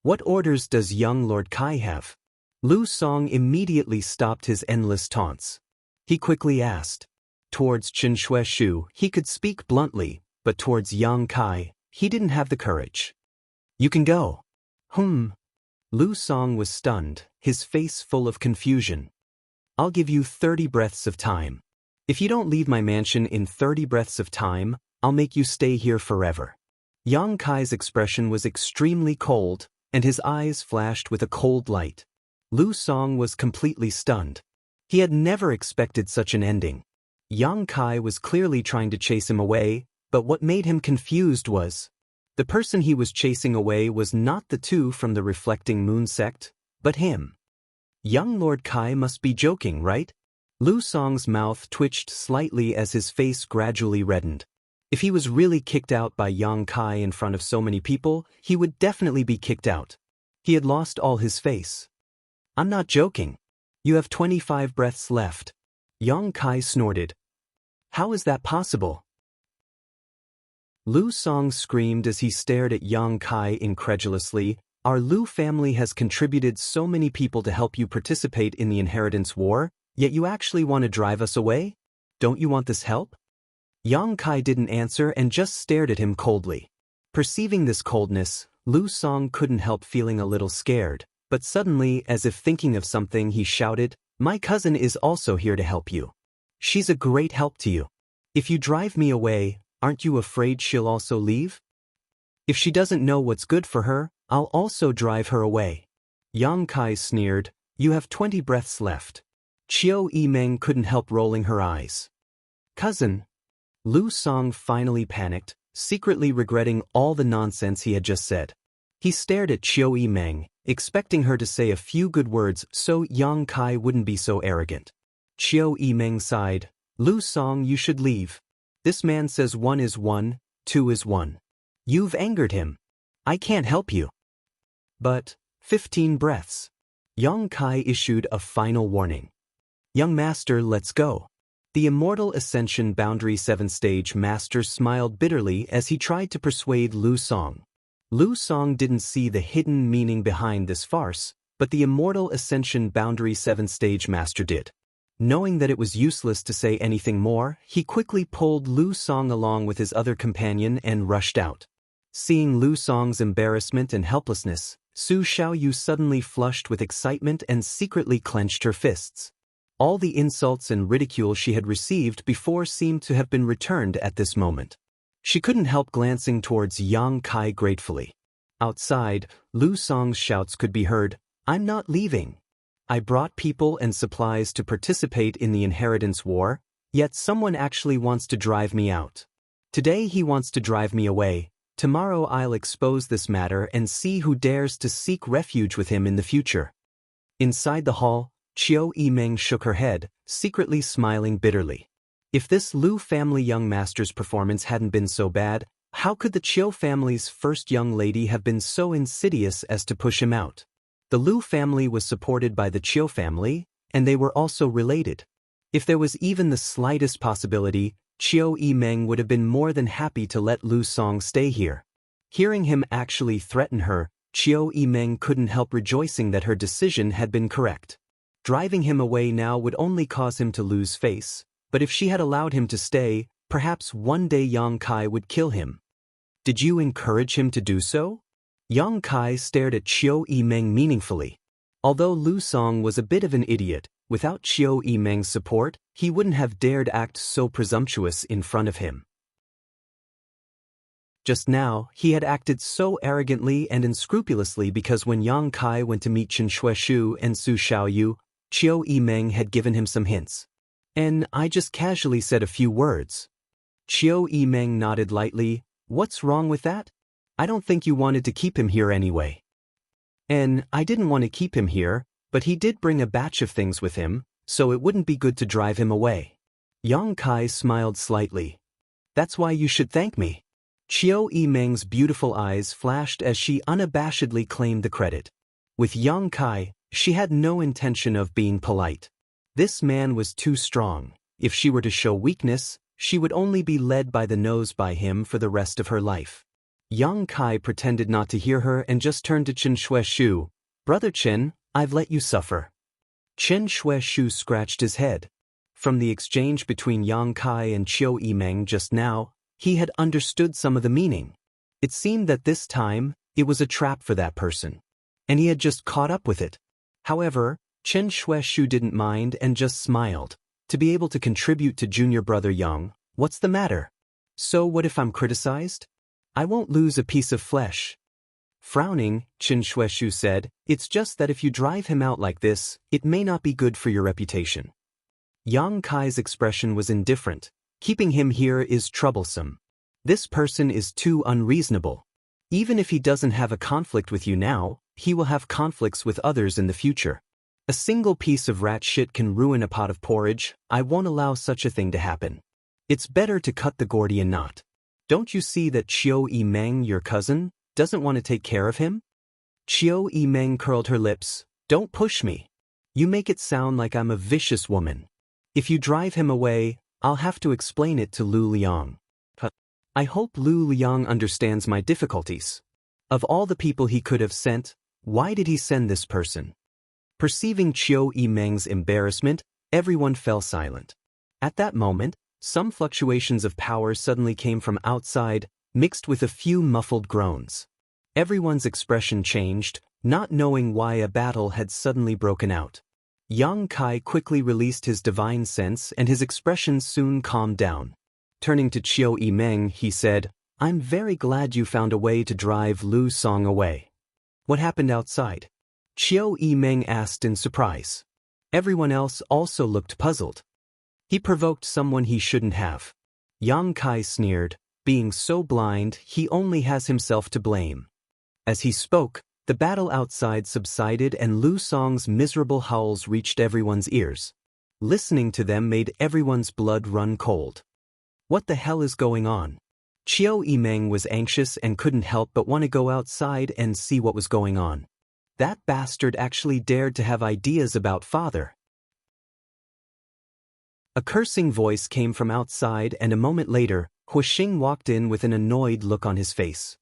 "What orders does young Lord Kai have?" Lu Song immediately stopped his endless taunts. He quickly asked. Towards Chen Shui, he could speak bluntly, but towards Yang Kai, he didn't have the courage. "You can go." Lu Song was stunned, his face full of confusion. "I'll give you 30 breaths of time. If you don't leave my mansion in 30 breaths of time, I'll make you stay here forever." Yang Kai's expression was extremely cold, and his eyes flashed with a cold light. Lu Song was completely stunned. He had never expected such an ending. Yang Kai was clearly trying to chase him away, but what made him confused was, the person he was chasing away was not the 2 from the Reflecting Moon sect, but him. Young Lord Kai must be joking, right? Lu Song's mouth twitched slightly as his face gradually reddened. If he was really kicked out by Yang Kai in front of so many people, he would definitely be kicked out. He had lost all his face. "I'm not joking. You have 25 breaths left." Yang Kai snorted. "How is that possible?" Lu Song screamed as he stared at Yang Kai incredulously. "Our Lu family has contributed so many people to help you participate in the inheritance war, yet you actually want to drive us away? Don't you want this help?" Yang Kai didn't answer and just stared at him coldly. Perceiving this coldness, Lu Song couldn't help feeling a little scared, but suddenly, as if thinking of something, he shouted, "My cousin is also here to help you. She's a great help to you. If you drive me away, aren't you afraid she'll also leave? If she doesn't know what's good for her, I'll also drive her away." Yang Kai sneered, "You have 20 breaths left." Qiu Yimeng couldn't help rolling her eyes. "Cousin." Lu Song finally panicked, secretly regretting all the nonsense he had just said. He stared at Qiu Yimeng, expecting her to say a few good words so Yang Kai wouldn't be so arrogant. Qiu Yimeng sighed. Lu Song, you should leave. This man says 1 is 1, 2 is 1. You've angered him. I can't help you. But, 15 breaths. Yang Kai issued a final warning. Young master, let's go. The Immortal Ascension Boundary 7th Stage Master smiled bitterly as he tried to persuade Lu Song. Lu Song didn't see the hidden meaning behind this farce, but the Immortal Ascension Boundary 7th Stage Master did. Knowing that it was useless to say anything more, he quickly pulled Lu Song along with his other companion and rushed out. Seeing Lu Song's embarrassment and helplessness, Su Xiaoyu suddenly flushed with excitement and secretly clenched her fists. All the insults and ridicule she had received before seemed to have been returned at this moment. She couldn't help glancing towards Yang Kai gratefully. Outside, Lu Song's shouts could be heard, "I'm not leaving. I brought people and supplies to participate in the inheritance war, yet someone actually wants to drive me out. Today he wants to drive me away. Tomorrow I'll expose this matter and see who dares to seek refuge with him in the future." Inside the hall, Qiu Yimeng shook her head, secretly smiling bitterly. If this Lu family young master's performance hadn't been so bad, how could the Qiu family's first young lady have been so insidious as to push him out? The Lu family was supported by the Qiu family, and they were also related. If there was even the slightest possibility, Qiu Yimeng would have been more than happy to let Lu Song stay here. Hearing him actually threaten her, Qiu Yimeng couldn't help rejoicing that her decision had been correct. Driving him away now would only cause him to lose face, but if she had allowed him to stay, perhaps one day Yang Kai would kill him. Did you encourage him to do so? Yang Kai stared at Qiu Yimeng meaningfully. Although Lu Song was a bit of an idiot, without Qiu Yimeng's support, he wouldn't have dared act so presumptuous in front of him. Just now, he had acted so arrogantly and unscrupulously because when Yang Kai went to meet Chen Xueshu and Su Xiaoyu, Qiu Yimeng had given him some hints. And I just casually said a few words. Qiu Yimeng nodded lightly. What's wrong with that? I don't think you wanted to keep him here anyway. And I didn't want to keep him here, but he did bring a batch of things with him, so it wouldn't be good to drive him away. Yang Kai smiled slightly. That's why you should thank me. Qiu Yimeng's beautiful eyes flashed as she unabashedly claimed the credit. With Yang Kai, she had no intention of being polite. This man was too strong. If she were to show weakness, she would only be led by the nose by him for the rest of her life. Yang Kai pretended not to hear her and just turned to Chen Xueshu. Brother Chen, I've let you suffer. Chen Xueshu scratched his head. From the exchange between Yang Kai and Qiu Yimeng just now, he had understood some of the meaning. It seemed that this time, it was a trap for that person. And he had just caught up with it. However, Chen Xueshu didn't mind and just smiled. To be able to contribute to junior brother Yang, what's the matter? So what if I'm criticized? I won't lose a piece of flesh. Frowning, Chen Xueshu said, it's just that if you drive him out like this, it may not be good for your reputation. Yang Kai's expression was indifferent. Keeping him here is troublesome. This person is too unreasonable. Even if he doesn't have a conflict with you now, he will have conflicts with others in the future. A single piece of rat shit can ruin a pot of porridge. I won't allow such a thing to happen. It's better to cut the Gordian knot. Don't you see that Qiu Yimeng, your cousin, doesn't want to take care of him? Qiu Yimeng curled her lips. Don't push me. You make it sound like I'm a vicious woman. If you drive him away, I'll have to explain it to Lu Liang. I hope Lu Liang understands my difficulties. Of all the people he could have sent, why did he send this person? Perceiving Qiu Yimeng's embarrassment, everyone fell silent. At that moment, some fluctuations of power suddenly came from outside, mixed with a few muffled groans. Everyone's expression changed, not knowing why a battle had suddenly broken out. Yang Kai quickly released his divine sense and his expression soon calmed down. Turning to Qiu Yimeng, he said, I'm very glad you found a way to drive Lu Song away. What happened outside? Qiu Yimeng asked in surprise. Everyone else also looked puzzled. He provoked someone he shouldn't have. Yang Kai sneered, being so blind, he only has himself to blame. As he spoke, the battle outside subsided and Lu Song's miserable howls reached everyone's ears. Listening to them made everyone's blood run cold. What the hell is going on? Qiu Yimeng was anxious and couldn't help but want to go outside and see what was going on. That bastard actually dared to have ideas about father. A cursing voice came from outside and a moment later, Huixing walked in with an annoyed look on his face.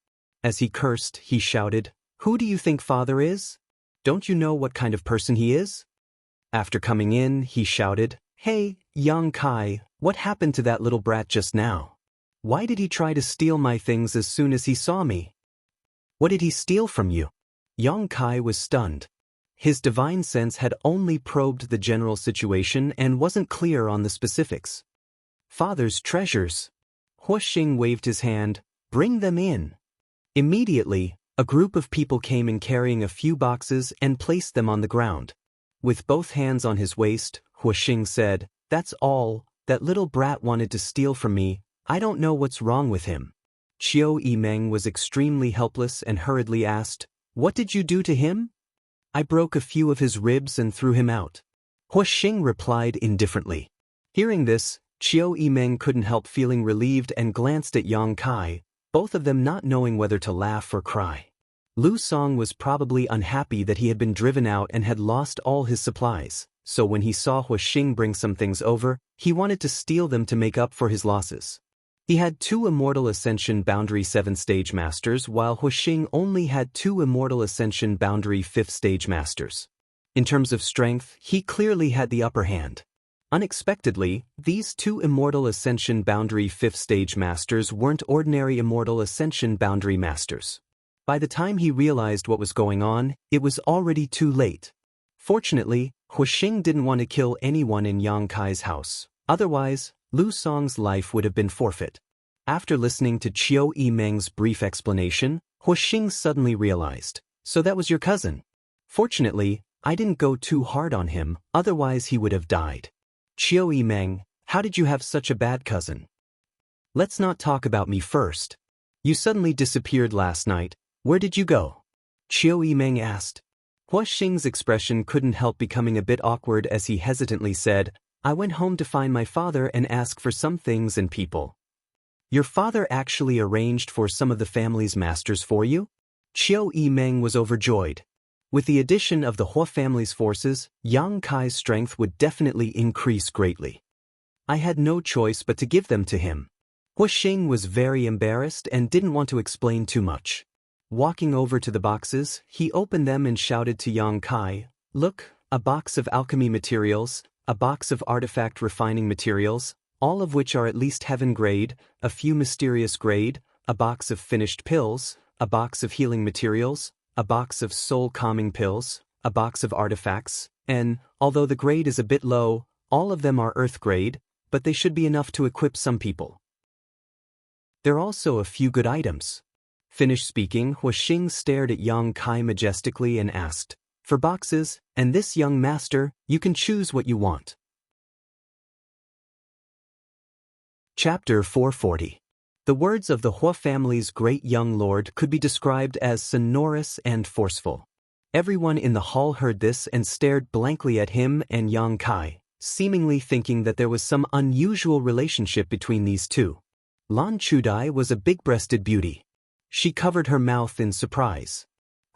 As he cursed, he shouted, "Who do you think father is? Don't you know what kind of person he is?" After coming in, he shouted, "Hey, young Kai, what happened to that little brat just now? Why did he try to steal my things as soon as he saw me? What did he steal from you?" Yang Kai was stunned. His divine sense had only probed the general situation and wasn't clear on the specifics. "Father's treasures." Huixing waved his hand, "Bring them in." Immediately, a group of people came in carrying a few boxes and placed them on the ground. With both hands on his waist, Huixing said, "That's all, that little brat wanted to steal from me, I don't know what's wrong with him." Qiu Yimeng was extremely helpless and hurriedly asked, "What did you do to him?" "I broke a few of his ribs and threw him out." Huixing replied indifferently. Hearing this, Qiu Yimeng couldn't help feeling relieved and glanced at Yang Kai, both of them not knowing whether to laugh or cry. Lu Song was probably unhappy that he had been driven out and had lost all his supplies, so when he saw Huixing bring some things over, he wanted to steal them to make up for his losses. He had 2 Immortal Ascension Boundary 7th Stage Masters while Huixing only had 2 Immortal Ascension Boundary 5th Stage Masters. In terms of strength, he clearly had the upper hand. Unexpectedly, these 2 Immortal Ascension Boundary 5th Stage Masters weren't ordinary Immortal Ascension Boundary Masters. By the time he realized what was going on, it was already too late. Fortunately, Huixing didn't want to kill anyone in Yang Kai's house, otherwise, Lu Song's life would have been forfeit. After listening to Qiu Yimeng's brief explanation, Huixing suddenly realized, "So that was your cousin. Fortunately, I didn't go too hard on him, otherwise he would have died." "Qiu Yimeng, how did you have such a bad cousin?" "Let's not talk about me first. You suddenly disappeared last night. Where did you go?" Qiu Yimeng asked. Huixing's expression couldn't help becoming a bit awkward as he hesitantly said, "I went home to find my father and ask for some things and people." "Your father actually arranged for some of the family's masters for you?" Qiu Yimeng was overjoyed. With the addition of the Hua family's forces, Yang Kai's strength would definitely increase greatly. "I had no choice but to give them to him." Huixing was very embarrassed and didn't want to explain too much. Walking over to the boxes, he opened them and shouted to Yang Kai, "Look, a box of alchemy materials, a box of artifact refining materials, all of which are at least heaven grade, a few mysterious grade, a box of finished pills, a box of healing materials, a box of soul calming pills, a box of artifacts, and, although the grade is a bit low, all of them are earth grade, but they should be enough to equip some people. There are also a few good items." Finished speaking, Huixing stared at Yang Kai majestically and asked, "For boxes, and this young master, you can choose what you want." Chapter 440. The words of the Hua family's great young lord could be described as sonorous and forceful. Everyone in the hall heard this and stared blankly at him and Yang Kai, seemingly thinking that there was some unusual relationship between these two. Lan Chudai was a big-breasted beauty. She covered her mouth in surprise.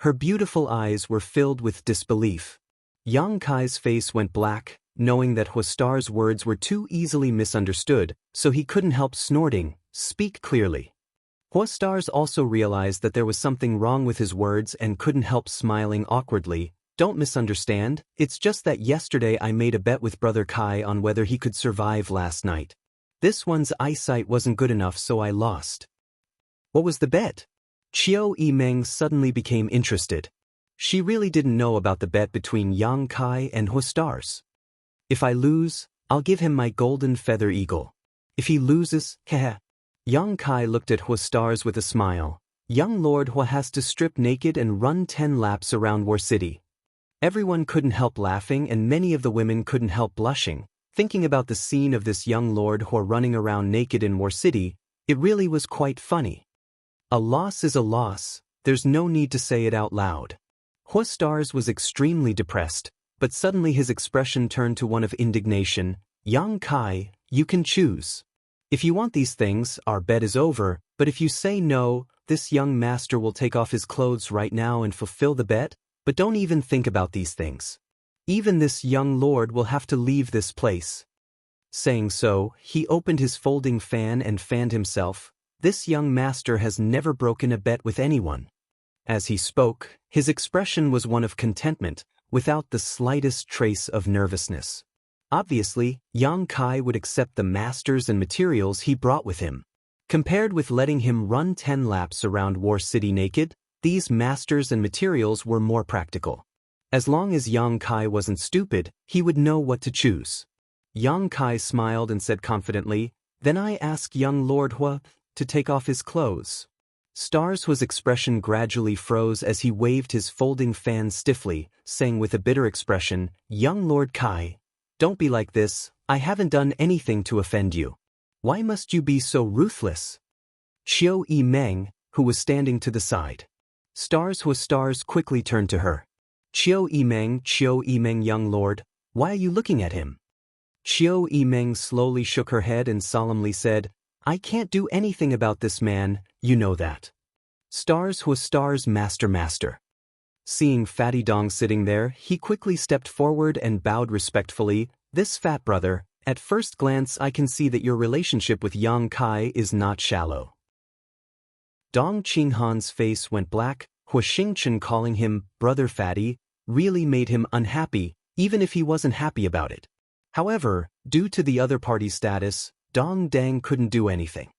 Her beautiful eyes were filled with disbelief. Yang Kai's face went black, knowing that Huastar's words were too easily misunderstood, so he couldn't help snorting, "Speak clearly." Huastars also realized that there was something wrong with his words and couldn't help smiling awkwardly. "Don't misunderstand, it's just that yesterday I made a bet with Brother Kai on whether he could survive last night. This one's eyesight wasn't good enough, so I lost." "What was the bet?" Qiu Yimeng suddenly became interested. She really didn't know about the bet between Yang Kai and Huastars. "If I lose, I'll give him my golden feather eagle. If he loses, heh." Yang Kai looked at Huastars with a smile. "Young Lord Hua has to strip naked and run 10 laps around War City." Everyone couldn't help laughing and many of the women couldn't help blushing. Thinking about the scene of this young Lord Hua running around naked in War City, it really was quite funny. A loss is a loss, There's no need to say it out loud. Hua Stars was extremely depressed, but suddenly his expression turned to one of indignation. Yang Kai, you can choose. If you want these things, our bet is over, but if you say no, this young master will take off his clothes right now and fulfill the bet, but don't even think about these things. Even this young lord will have to leave this place. Saying so, he opened his folding fan and fanned himself. This young master has never broken a bet with anyone. As he spoke, his expression was one of contentment, without the slightest trace of nervousness. Obviously, Yang Kai would accept the masters and materials he brought with him. Compared with letting him run 10 laps around War City naked, these masters and materials were more practical. As long as Yang Kai wasn't stupid, he would know what to choose. Yang Kai smiled and said confidently, "Then I ask young Lord Hua to take off his clothes." Stars Hua's expression gradually froze as he waved his folding fan stiffly, saying with a bitter expression, "Young Lord Kai, don't be like this, I haven't done anything to offend you. Why must you be so ruthless?" Qiu Yimeng, who was standing to the side. Stars quickly turned to her. Qiu Yimeng, young lord, why are you looking at him?" Qiu Yimeng slowly shook her head and solemnly said, "I can't do anything about this man, you know that." Stars master. Seeing Fatty Dong sitting there, he quickly stepped forward and bowed respectfully. "This fat brother, at first glance I can see that your relationship with Yang Kai is not shallow." Dong Qinghan's face went black. Hua Xingchen calling him Brother Fatty really made him unhappy, even if he wasn't happy about it. However, due to the other party's status, Dong Dang couldn't do anything.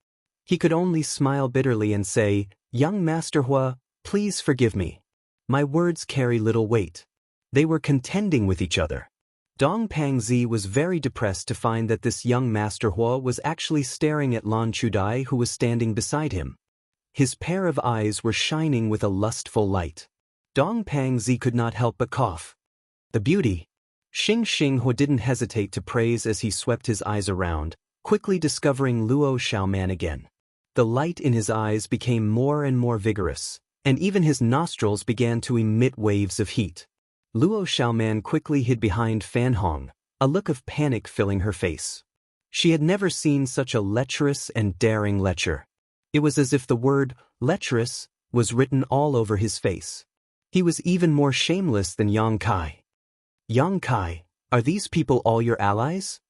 He could only smile bitterly and say, "Young Master Hua, please forgive me. My words carry little weight." They were contending with each other. Dong Pangzi was very depressed to find that this young Master Hua was actually staring at Lan Chudai, who was standing beside him. His pair of eyes were shining with a lustful light. Dong Pangzi could not help but cough. The beauty. Xing Hua didn't hesitate to praise as he swept his eyes around, quickly discovering Luo Xiaoman again. The light in his eyes became more and more vigorous, and even his nostrils began to emit waves of heat. Luo Xiaoman quickly hid behind Fan Hong, a look of panic filling her face. She had never seen such a lecherous and daring lecher. It was as if the word, lecherous, was written all over his face. He was even more shameless than Yang Kai. "Yang Kai, are these people all your allies?"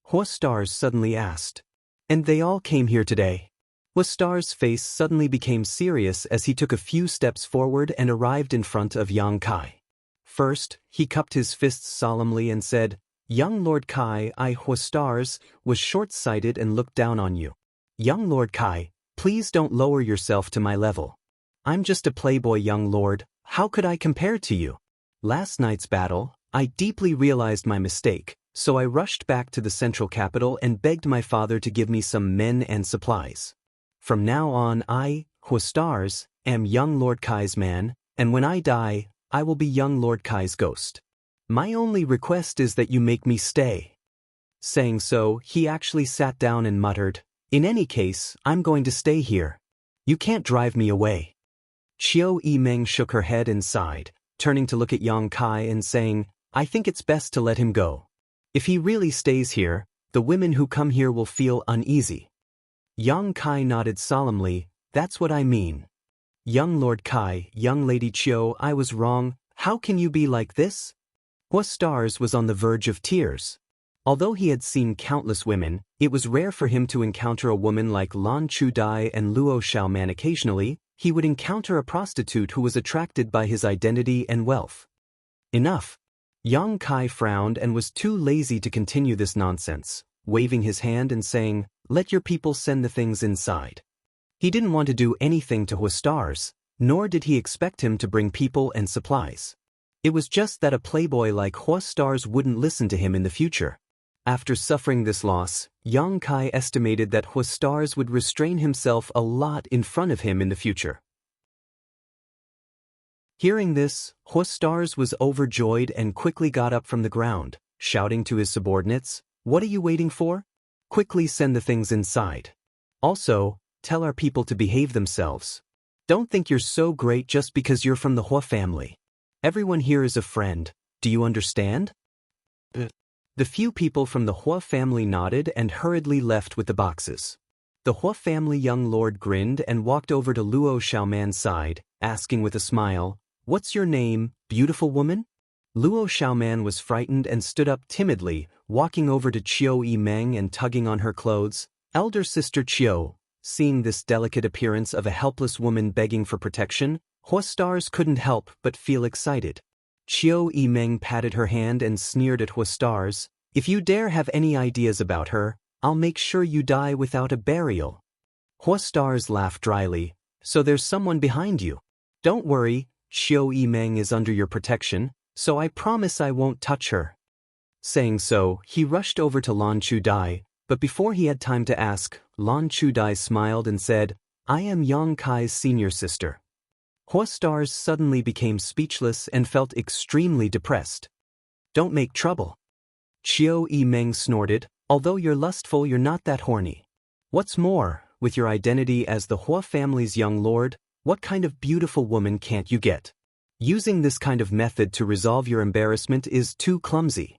Hua Stars suddenly asked. "And they all came here today?" Hua Stars' face suddenly became serious as he took a few steps forward and arrived in front of Yang Kai. First, he cupped his fists solemnly and said, "Young Lord Kai, I, Hua Stars, was short-sighted and looked down on you. Young Lord Kai, please don't lower yourself to my level. I'm just a playboy young lord, how could I compare to you? Last night's battle, I deeply realized my mistake, so I rushed back to the central capital and begged my father to give me some men and supplies. From now on I, Hua Stars, am young Lord Kai's man, and when I die, I will be young Lord Kai's ghost. My only request is that you make me stay." Saying so, he actually sat down and muttered, "In any case, I'm going to stay here. You can't drive me away." Qiu Yimeng shook her head and sighed, turning to look at Yang Kai and saying, "I think it's best to let him go. If he really stays here, the women who come here will feel uneasy." Yang Kai nodded solemnly, "That's what I mean. Young Lord Kai, young Lady Qiu, I was wrong, how can you be like this?" Hua Stars was on the verge of tears. Although he had seen countless women, it was rare for him to encounter a woman like Lan Chudai and Luo Xiaoman. Occasionally, he would encounter a prostitute who was attracted by his identity and wealth. Enough. Yang Kai frowned and was too lazy to continue this nonsense, waving his hand and saying, "Let your people send the things inside." He didn't want to do anything to Hua Stars, nor did he expect him to bring people and supplies. It was just that a playboy like Hua Stars wouldn't listen to him in the future. After suffering this loss, Yang Kai estimated that Hua Stars would restrain himself a lot in front of him in the future. Hearing this, Hua Stars was overjoyed and quickly got up from the ground, shouting to his subordinates, "What are you waiting for? Quickly send the things inside. Also, tell our people to behave themselves." Don't think you're so great just because you're from the Hua family. Everyone here is a friend, do you understand? The few people from the Hua family nodded and hurriedly left with the boxes. The Hua family young lord grinned and walked over to Luo Xiaoman's side, asking with a smile, "What's your name, beautiful woman?" Luo Xiaoman was frightened and stood up timidly, walking over to Qiu Yimeng and tugging on her clothes. Elder sister Qiu, seeing this delicate appearance of a helpless woman begging for protection, Hua Stars couldn't help but feel excited. Qiu Yimeng patted her hand and sneered at Hua Stars, "If you dare have any ideas about her, I'll make sure you die without a burial." Hua Stars laughed dryly, "So there's someone behind you. Don't worry, Qiu Yimeng is under your protection, so I promise I won't touch her." Saying so, he rushed over to Lan Chudai, but before he had time to ask, Lan Chudai smiled and said, "I am Yang Kai's senior sister." Hua Stars suddenly became speechless and felt extremely depressed. "Don't make trouble." Qiu Yimeng snorted, "Although you're lustful, you're not that horny. What's more, with your identity as the Hua family's young lord, what kind of beautiful woman can't you get? Using this kind of method to resolve your embarrassment is too clumsy."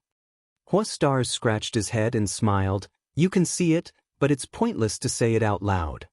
Hua Stars scratched his head and smiled, "You can see it, but it's pointless to say it out loud."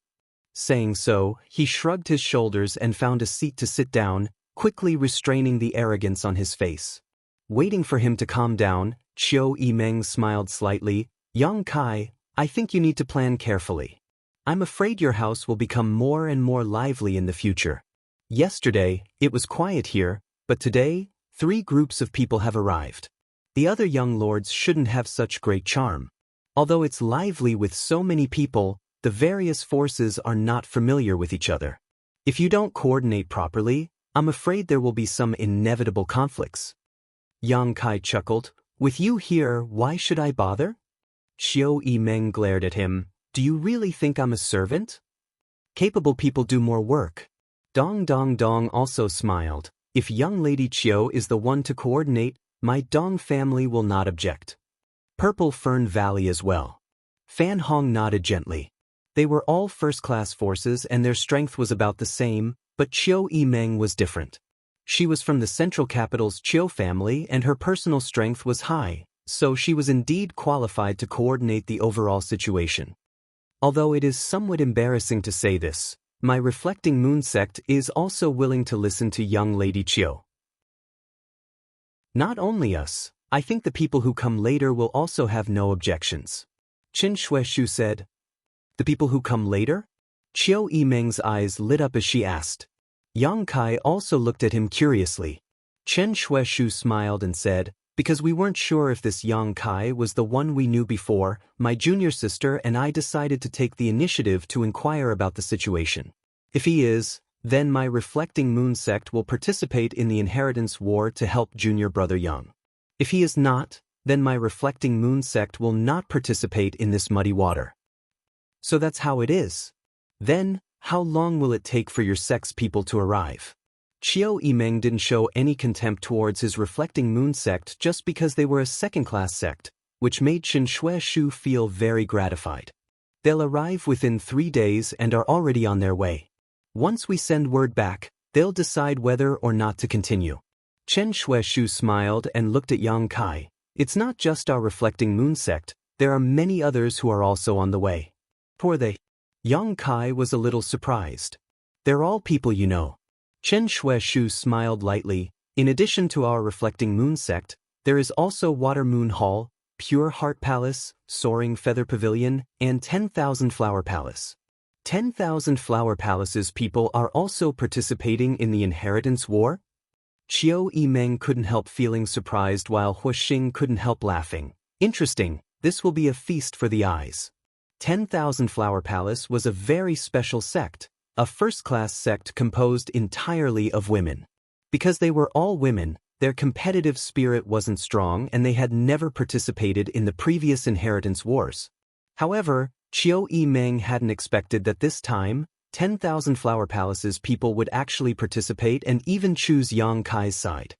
Saying so, he shrugged his shoulders and found a seat to sit down, quickly restraining the arrogance on his face. Waiting for him to calm down, Qiu Yimeng smiled slightly, "Yang Kai, I think you need to plan carefully. I'm afraid your house will become more and more lively in the future. Yesterday, it was quiet here, but today, 3 groups of people have arrived. The other young lords shouldn't have such great charm. Although it's lively with so many people, the various forces are not familiar with each other. If you don't coordinate properly, I'm afraid there will be some inevitable conflicts." Yang Kai chuckled, "With you here, why should I bother?" Qiu Yimeng glared at him, "Do you really think I'm a servant? Capable people do more work." Dong Dong Dong also smiled, "If young lady Qiu is the one to coordinate, my Dong family will not object. Purple Fern Valley as well." Fan Hong nodded gently. They were all first-class forces and their strength was about the same, but Qiu Yimeng was different. She was from the central capital's Qiu family and her personal strength was high, so she was indeed qualified to coordinate the overall situation. Although it is somewhat embarrassing to say this, my reflecting moon sect is also willing to listen to young lady Qiu. Not only us, I think the people who come later will also have no objections. Qin Shueshu said. "The people who come later?" Qiu Yimeng's eyes lit up as she asked. Yang Kai also looked at him curiously. Chen Shueshu smiled and said, "Because we weren't sure if this Yang Kai was the one we knew before, my junior sister and I decided to take the initiative to inquire about the situation. If he is, then my reflecting moon sect will participate in the inheritance war to help junior brother Yang. If he is not, then my reflecting moon sect will not participate in this muddy water." "So that's how it is. Then, how long will it take for your sect's people to arrive?" Qiu Yimeng didn't show any contempt towards his reflecting moon sect just because they were a second-class sect, which made Qin Shueshu feel very gratified. "They'll arrive within 3 days and are already on their way. Once we send word back, they'll decide whether or not to continue." Chen Shueshu smiled and looked at Yang Kai. "It's not just our reflecting moon sect, there are many others who are also on the way." "Poor they." Yang Kai was a little surprised. "They're all people you know." Chen Shueshu smiled lightly. "In addition to our reflecting moon sect, there is also Water Moon Hall, Pure Heart Palace, Soaring Feather Pavilion, and 10,000 Flower Palace. 10,000 Flower Palace's people are also participating in the inheritance war?" Qiu Yimeng couldn't help feeling surprised while Hua Xing couldn't help laughing. "Interesting, this will be a feast for the eyes." 10,000 Flower Palace was a very special sect, a first-class sect composed entirely of women. Because they were all women, their competitive spirit wasn't strong and they had never participated in the previous inheritance wars. However, Qiu Yimeng hadn't expected that this time, 10,000 Flower Palace's people would actually participate and even choose Yang Kai's side.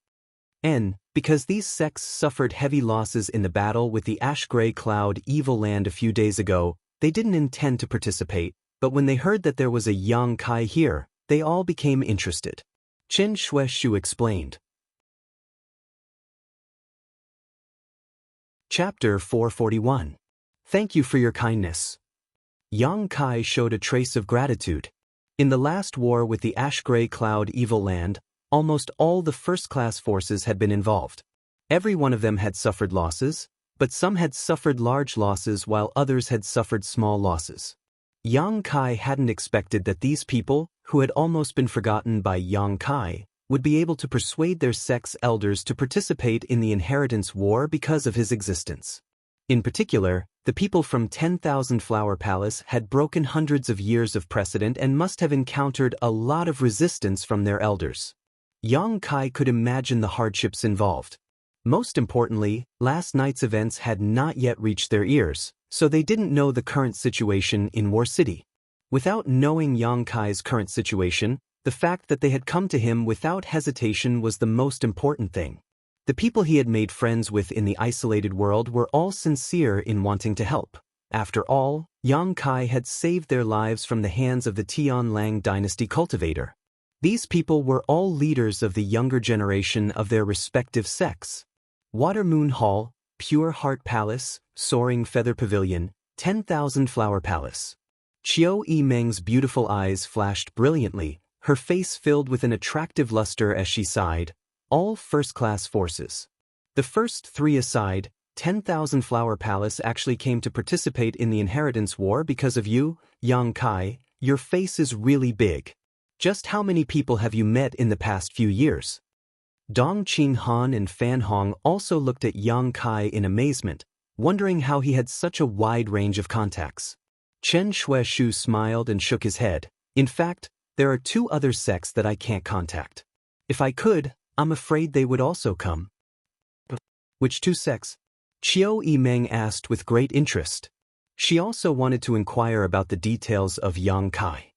And, because these sects suffered heavy losses in the battle with the Ash-Gray Cloud Evil Land a few days ago, they didn't intend to participate, but when they heard that there was a Yang Kai here, they all became interested. Chen Shueshu explained. Chapter 441. Thank you for your kindness. Yang Kai showed a trace of gratitude. In the last war with the ash-gray cloud evil land, almost all the first-class forces had been involved. Every one of them had suffered losses, but some had suffered large losses while others had suffered small losses. Yang Kai hadn't expected that these people, who had almost been forgotten by Yang Kai, would be able to persuade their sect's elders to participate in the inheritance war because of his existence. In particular, the people from 10,000 Flower Palace had broken hundreds of years of precedent and must have encountered a lot of resistance from their elders. Yang Kai could imagine the hardships involved. Most importantly, last night's events had not yet reached their ears, so they didn't know the current situation in War City. Without knowing Yang Kai's current situation, the fact that they had come to him without hesitation was the most important thing. The people he had made friends with in the isolated world were all sincere in wanting to help. After all, Yang Kai had saved their lives from the hands of the Tianlang dynasty cultivator. These people were all leaders of the younger generation of their respective sects. Water Moon Hall, Pure Heart Palace, Soaring Feather Pavilion, 10,000 Flower Palace. Qiu Yimeng's beautiful eyes flashed brilliantly, her face filled with an attractive luster as she sighed. All first-class forces. The first three aside, 10,000 Flower Palace actually came to participate in the inheritance war because of you, Yang Kai. Your face is really big. Just how many people have you met in the past few years? Dong Qinghan and Fan Hong also looked at Yang Kai in amazement, wondering how he had such a wide range of contacts. Chen Shueshu smiled and shook his head. In fact, there are 2 other sects that I can't contact. If I could, I'm afraid they would also come. Which 2 sects? Qiu Yimeng asked with great interest. She also wanted to inquire about the details of Yang Kai.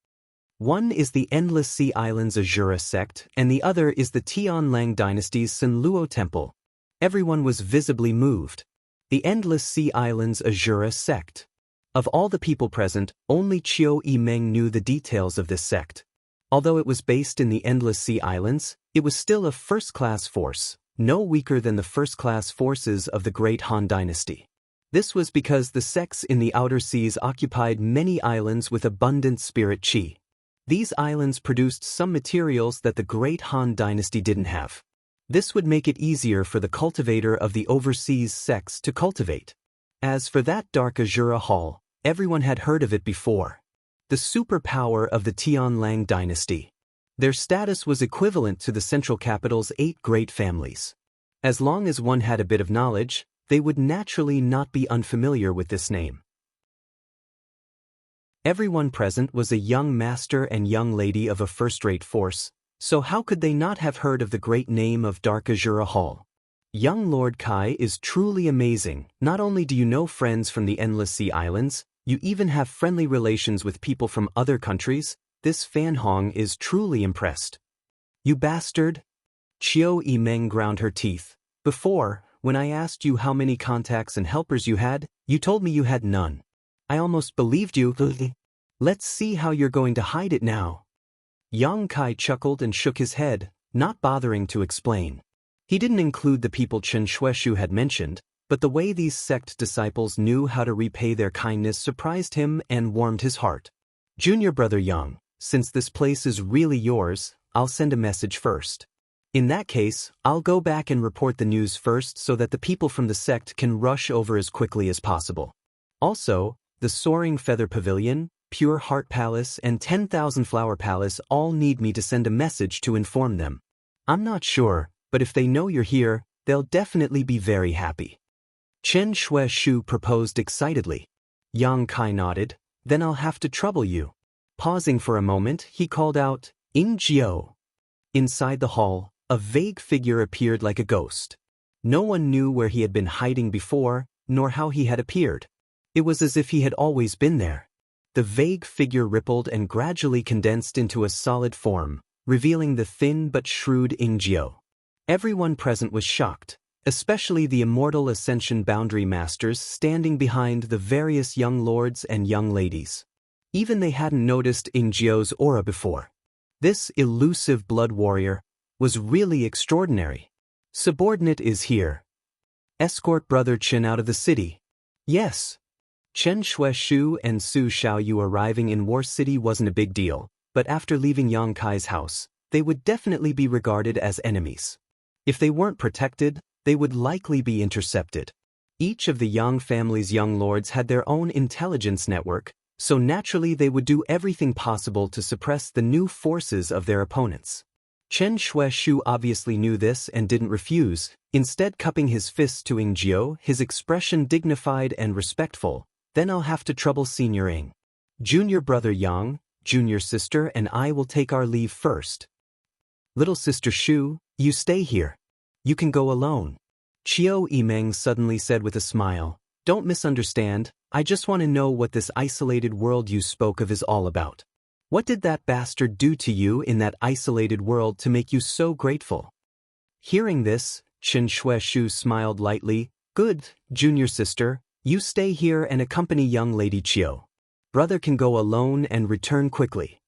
One is the Endless Sea Islands Azura sect, and the other is the Tianlang dynasty's Sanluo temple. Everyone was visibly moved. The Endless Sea Islands Azura sect. Of all the people present, only Qiu Yimeng knew the details of this sect. Although it was based in the Endless Sea Islands, it was still a first-class force, no weaker than the first-class forces of the Great Han Dynasty. This was because the sects in the outer seas occupied many islands with abundant spirit qi. These islands produced some materials that the Great Han Dynasty didn't have. This would make it easier for the cultivator of the overseas sects to cultivate. As for that Dark Azura Hall, everyone had heard of it before. The superpower of the Tianlang dynasty. Their status was equivalent to the central capital's 8 great families. As long as one had a bit of knowledge, they would naturally not be unfamiliar with this name. Everyone present was a young master and young lady of a first-rate force, so how could they not have heard of the great name of Dark Azura Hall? Young Lord Kai is truly amazing. Not only do you know friends from the Endless Sea Islands, you even have friendly relations with people from other countries. This Fan Hong is truly impressed. You bastard! Qiu Yimeng ground her teeth. Before, when I asked you how many contacts and helpers you had, you told me you had none. I almost believed you. Let's see how you're going to hide it now. Yang Kai chuckled and shook his head, not bothering to explain. He didn't include the people Chen Shueshu had mentioned, but the way these sect disciples knew how to repay their kindness surprised him and warmed his heart. Junior brother Yang, since this place is really yours, I'll send a message first. In that case, I'll go back and report the news first so that the people from the sect can rush over as quickly as possible. Also, the Soaring Feather Pavilion, Pure Heart Palace, and 10,000 Flower Palace all need me to send a message to inform them. I'm not sure, but if they know you're here, they'll definitely be very happy. Chen Shueshu proposed excitedly. Yang Kai nodded. Then I'll have to trouble you. Pausing for a moment, he called out, Ingjiu. Inside the hall, a vague figure appeared like a ghost. No one knew where he had been hiding before, nor how he had appeared. It was as if he had always been there. The vague figure rippled and gradually condensed into a solid form, revealing the thin but shrewd Ingjiu. Everyone present was shocked, especially the immortal ascension boundary masters standing behind the various young lords and young ladies. Even they hadn't noticed Ingjiu's aura before. This elusive blood warrior was really extraordinary. Subordinate is here. Escort Brother Chen out of the city. Yes. Chen Shueshu and Su Xiaoyu arriving in War City wasn't a big deal, but after leaving Yang Kai's house, they would definitely be regarded as enemies. If they weren't protected, they would likely be intercepted. Each of the Yang family's young lords had their own intelligence network, so naturally they would do everything possible to suppress the new forces of their opponents. Chen Shueshu obviously knew this and didn't refuse, instead cupping his fists to Ingjiu, his expression dignified and respectful. Then I'll have to trouble Senior Ing. Junior brother Yang, junior sister and I will take our leave first. Little sister Shu, you stay here. You can go alone. Qiu Yimeng suddenly said with a smile, don't misunderstand, I just want to know what this isolated world you spoke of is all about. What did that bastard do to you in that isolated world to make you so grateful? Hearing this, Chen Shueshu smiled lightly, good, junior sister, you stay here and accompany young lady Qiu. Brother can go alone and return quickly.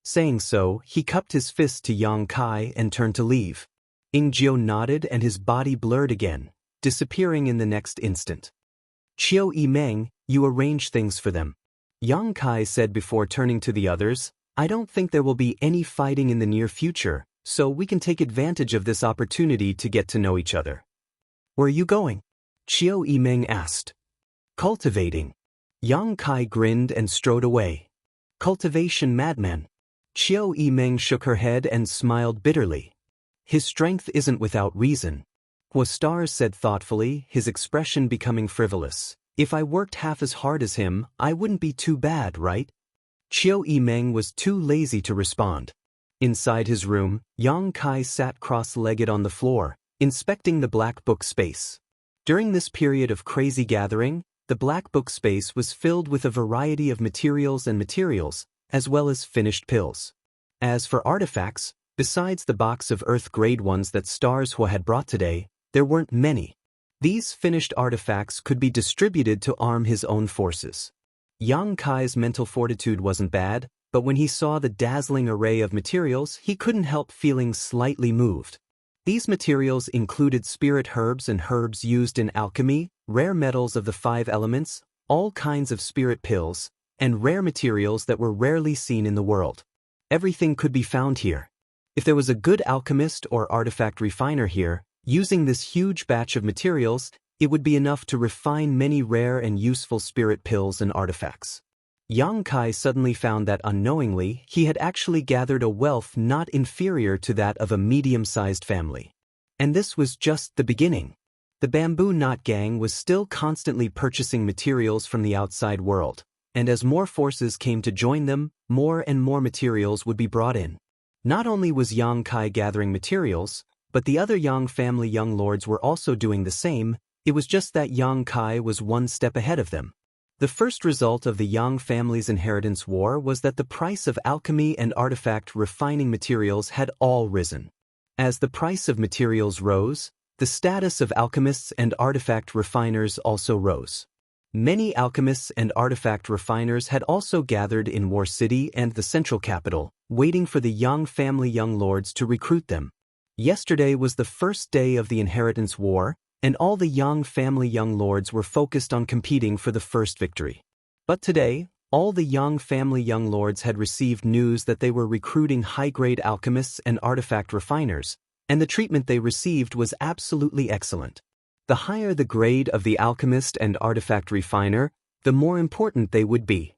Saying so, he cupped his fist to Yang Kai and turned to leave. Ingjiu nodded and his body blurred again, disappearing in the next instant. Qiu Yimeng, you arrange things for them. Yang Kai said before turning to the others, I don't think there will be any fighting in the near future, so we can take advantage of this opportunity to get to know each other. Where are you going? Qiu Yimeng asked. Cultivating. Yang Kai grinned and strode away. Cultivation madman. Qiu Yimeng shook her head and smiled bitterly. His strength isn't without reason. Stars said thoughtfully, his expression becoming frivolous. If I worked half as hard as him, I wouldn't be too bad, right? Qiu Yimeng was too lazy to respond. Inside his room, Yang Kai sat cross-legged on the floor, inspecting the black book space. During this period of crazy gathering, the black book space was filled with a variety of materials, as well as finished pills. As for artifacts, besides the box of Earth-grade ones that Stars Hua had brought today, there weren't many. These finished artifacts could be distributed to arm his own forces. Yang Kai's mental fortitude wasn't bad, but when he saw the dazzling array of materials, he couldn't help feeling slightly moved. These materials included spirit herbs and herbs used in alchemy, rare metals of the 5 elements, all kinds of spirit pills, and rare materials that were rarely seen in the world. Everything could be found here. If there was a good alchemist or artifact refiner here, using this huge batch of materials, it would be enough to refine many rare and useful spirit pills and artifacts. Yang Kai suddenly found that unknowingly, he had actually gathered a wealth not inferior to that of a medium-sized family. And this was just the beginning. The Bamboo Knot Gang was still constantly purchasing materials from the outside world, and as more forces came to join them, more and more materials would be brought in. Not only was Yang Kai gathering materials, but the other Yang family young lords were also doing the same. It was just that Yang Kai was one step ahead of them. The first result of the Yang family's inheritance war was that the price of alchemy and artifact refining materials had all risen. As the price of materials rose, the status of alchemists and artifact refiners also rose. Many alchemists and artifact refiners had also gathered in War City and the central capital, waiting for the Yang family young lords to recruit them. Yesterday was the first day of the inheritance war, and all the Yang family young lords were focused on competing for the first victory. But today, all the Yang family young lords had received news that they were recruiting high-grade alchemists and artifact refiners, and the treatment they received was absolutely excellent. The higher the grade of the alchemist and artifact refiner, the more important they would be.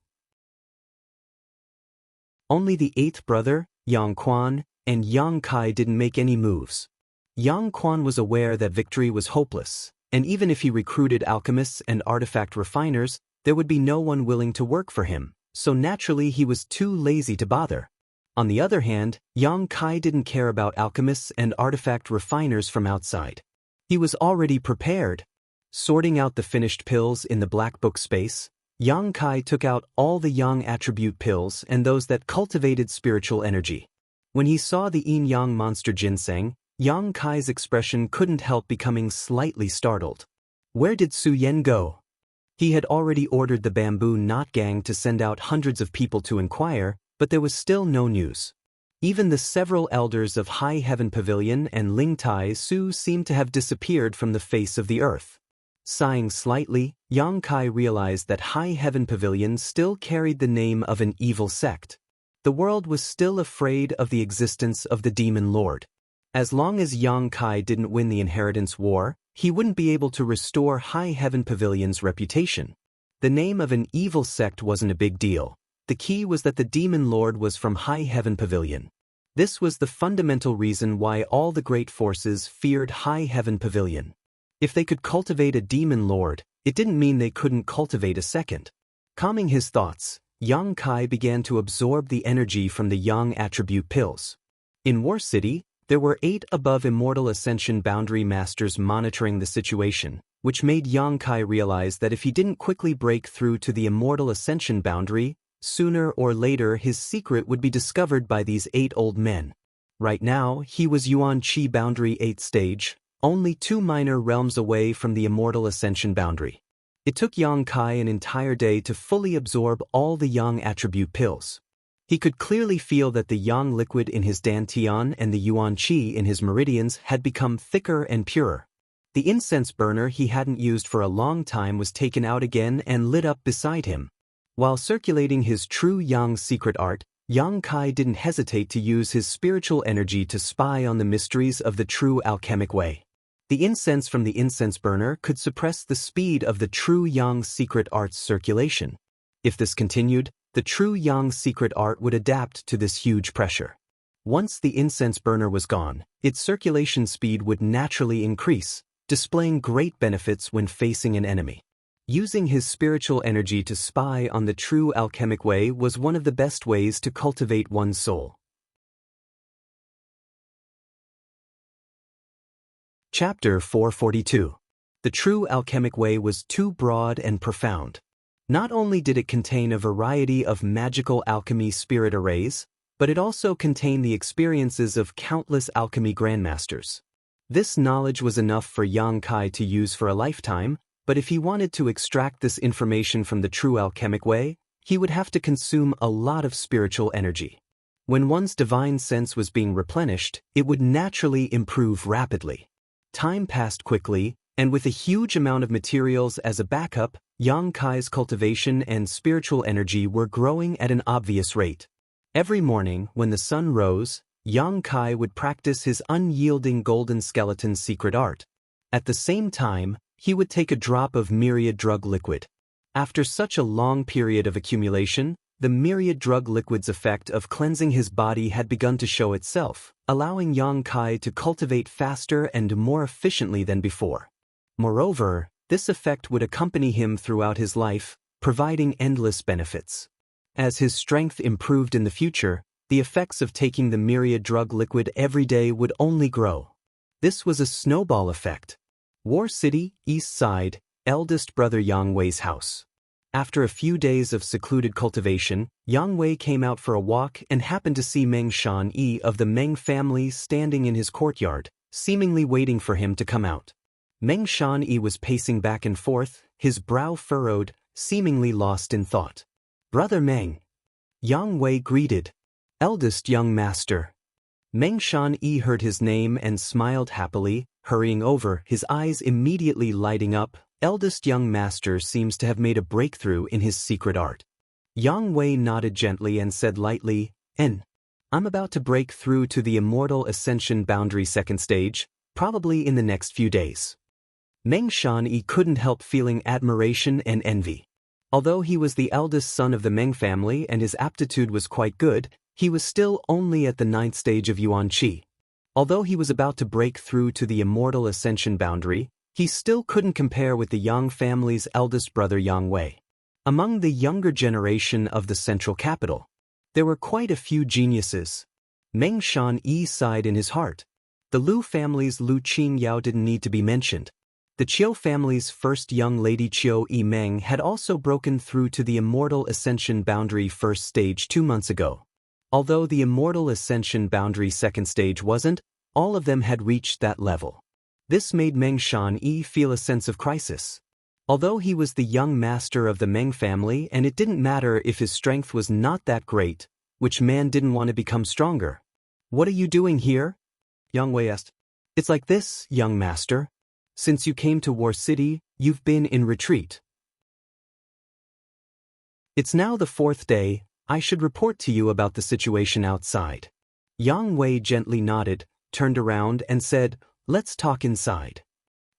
Only the 8th brother, Yang Quan, and Yang Kai didn't make any moves. Yang Quan was aware that victory was hopeless, and even if he recruited alchemists and artifact refiners, there would be no one willing to work for him, so naturally he was too lazy to bother. On the other hand, Yang Kai didn't care about alchemists and artifact refiners from outside. He was already prepared. Sorting out the finished pills in the black book space, Yang Kai took out all the Yang attribute pills and those that cultivated spiritual energy. When he saw the yin-yang monster ginseng, Yang Kai's expression couldn't help becoming slightly startled. Where did Su Yen go? He had already ordered the Bamboo Knot Gang to send out hundreds of people to inquire, But there was still no news. Even the several elders of High Heaven Pavilion and Lingtai Su seemed to have disappeared from the face of the earth. Sighing slightly, Yang Kai realized that High Heaven Pavilion still carried the name of an evil sect. The world was still afraid of the existence of the Demon Lord. As long as Yang Kai didn't win the inheritance war, he wouldn't be able to restore High Heaven Pavilion's reputation. The name of an evil sect wasn't a big deal. The key was that the Demon Lord was from High Heaven Pavilion. This was the fundamental reason why all the great forces feared High Heaven Pavilion. If they could cultivate a Demon Lord, it didn't mean they couldn't cultivate a second. Calming his thoughts, Yang Kai began to absorb the energy from the Yang attribute pills. In War City, there were 8 above Immortal Ascension Boundary Masters monitoring the situation, which made Yang Kai realize that if he didn't quickly break through to the Immortal Ascension boundary, sooner or later his secret would be discovered by these 8 old men. Right now, he was Yuan Qi Boundary 8th stage, only 2 minor realms away from the Immortal Ascension boundary. It took Yang Kai an entire day to fully absorb all the Yang attribute pills. He could clearly feel that the Yang liquid in his dantian and the Yuan Qi in his meridians had become thicker and purer. The incense burner he hadn't used for a long time was taken out again and lit up beside him. While circulating his true Yang secret art, Yang Kai didn't hesitate to use his spiritual energy to spy on the mysteries of the true alchemic way. The incense from the incense burner could suppress the speed of the true Yang secret art's circulation. If this continued, the true Yang secret art would adapt to this huge pressure. Once the incense burner was gone, its circulation speed would naturally increase, displaying great benefits when facing an enemy. Using his spiritual energy to spy on the true alchemic way was one of the best ways to cultivate one's soul. Chapter 442. The true alchemic way was too broad and profound. Not only did it contain a variety of magical alchemy spirit arrays, but it also contained the experiences of countless alchemy grandmasters. This knowledge was enough for Yang Kai to use for a lifetime, but if he wanted to extract this information from the true alchemic way, he would have to consume a lot of spiritual energy. When one's divine sense was being replenished, it would naturally improve rapidly. Time passed quickly, and with a huge amount of materials as a backup, Yang Kai's cultivation and spiritual energy were growing at an obvious rate. Every morning, when the sun rose, Yang Kai would practice his unyielding golden skeleton secret art. At the same time, he would take a drop of myriad drug liquid. After such a long period of accumulation, the myriad drug liquid's effect of cleansing his body had begun to show itself, allowing Yang Kai to cultivate faster and more efficiently than before. Moreover, this effect would accompany him throughout his life, providing endless benefits. As his strength improved in the future, the effects of taking the myriad drug liquid every day would only grow. This was a snowball effect. War City, East Side, eldest brother Yang Wei's house. After a few days of secluded cultivation, Yang Wei came out for a walk and happened to see Meng Shan-yi of the Meng family standing in his courtyard, seemingly waiting for him to come out. Meng Shan-yi was pacing back and forth, his brow furrowed, seemingly lost in thought. "Brother Meng." Yang Wei greeted. "Eldest young master." Meng Shan-yi heard his name and smiled happily, hurrying over, his eyes immediately lighting up. Eldest young master seems to have made a breakthrough in his secret art. Yang Wei nodded gently and said lightly, I'm about to break through to the Immortal Ascension Boundary 2nd stage, probably in the next few days." Meng Shan-yi couldn't help feeling admiration and envy. Although he was the eldest son of the Meng family and his aptitude was quite good, he was still only at the 9th stage of Yuan Qi. Although he was about to break through to the Immortal Ascension boundary, he still couldn't compare with the Yang family's eldest brother Yang Wei. Among the younger generation of the central capital, there were quite a few geniuses. Meng Shan-yi sighed in his heart. The Lu family's Lu Qingyao didn't need to be mentioned. The Qiu family's first young lady Qiu Yimeng had also broken through to the Immortal Ascension boundary 1st stage 2 months ago. Although the Immortal Ascension boundary 2nd stage wasn't, all of them had reached that level. This made Meng Shan-yi feel a sense of crisis. Although he was the young master of the Meng family and it didn't matter if his strength was not that great, which man didn't want to become stronger? What are you doing here? Yang Wei asked. It's like this, young master. Since you came to War City, you've been in retreat. It's now the 4th day. I should report to you about the situation outside. Yang Wei gently nodded, turned around and said, let's talk inside.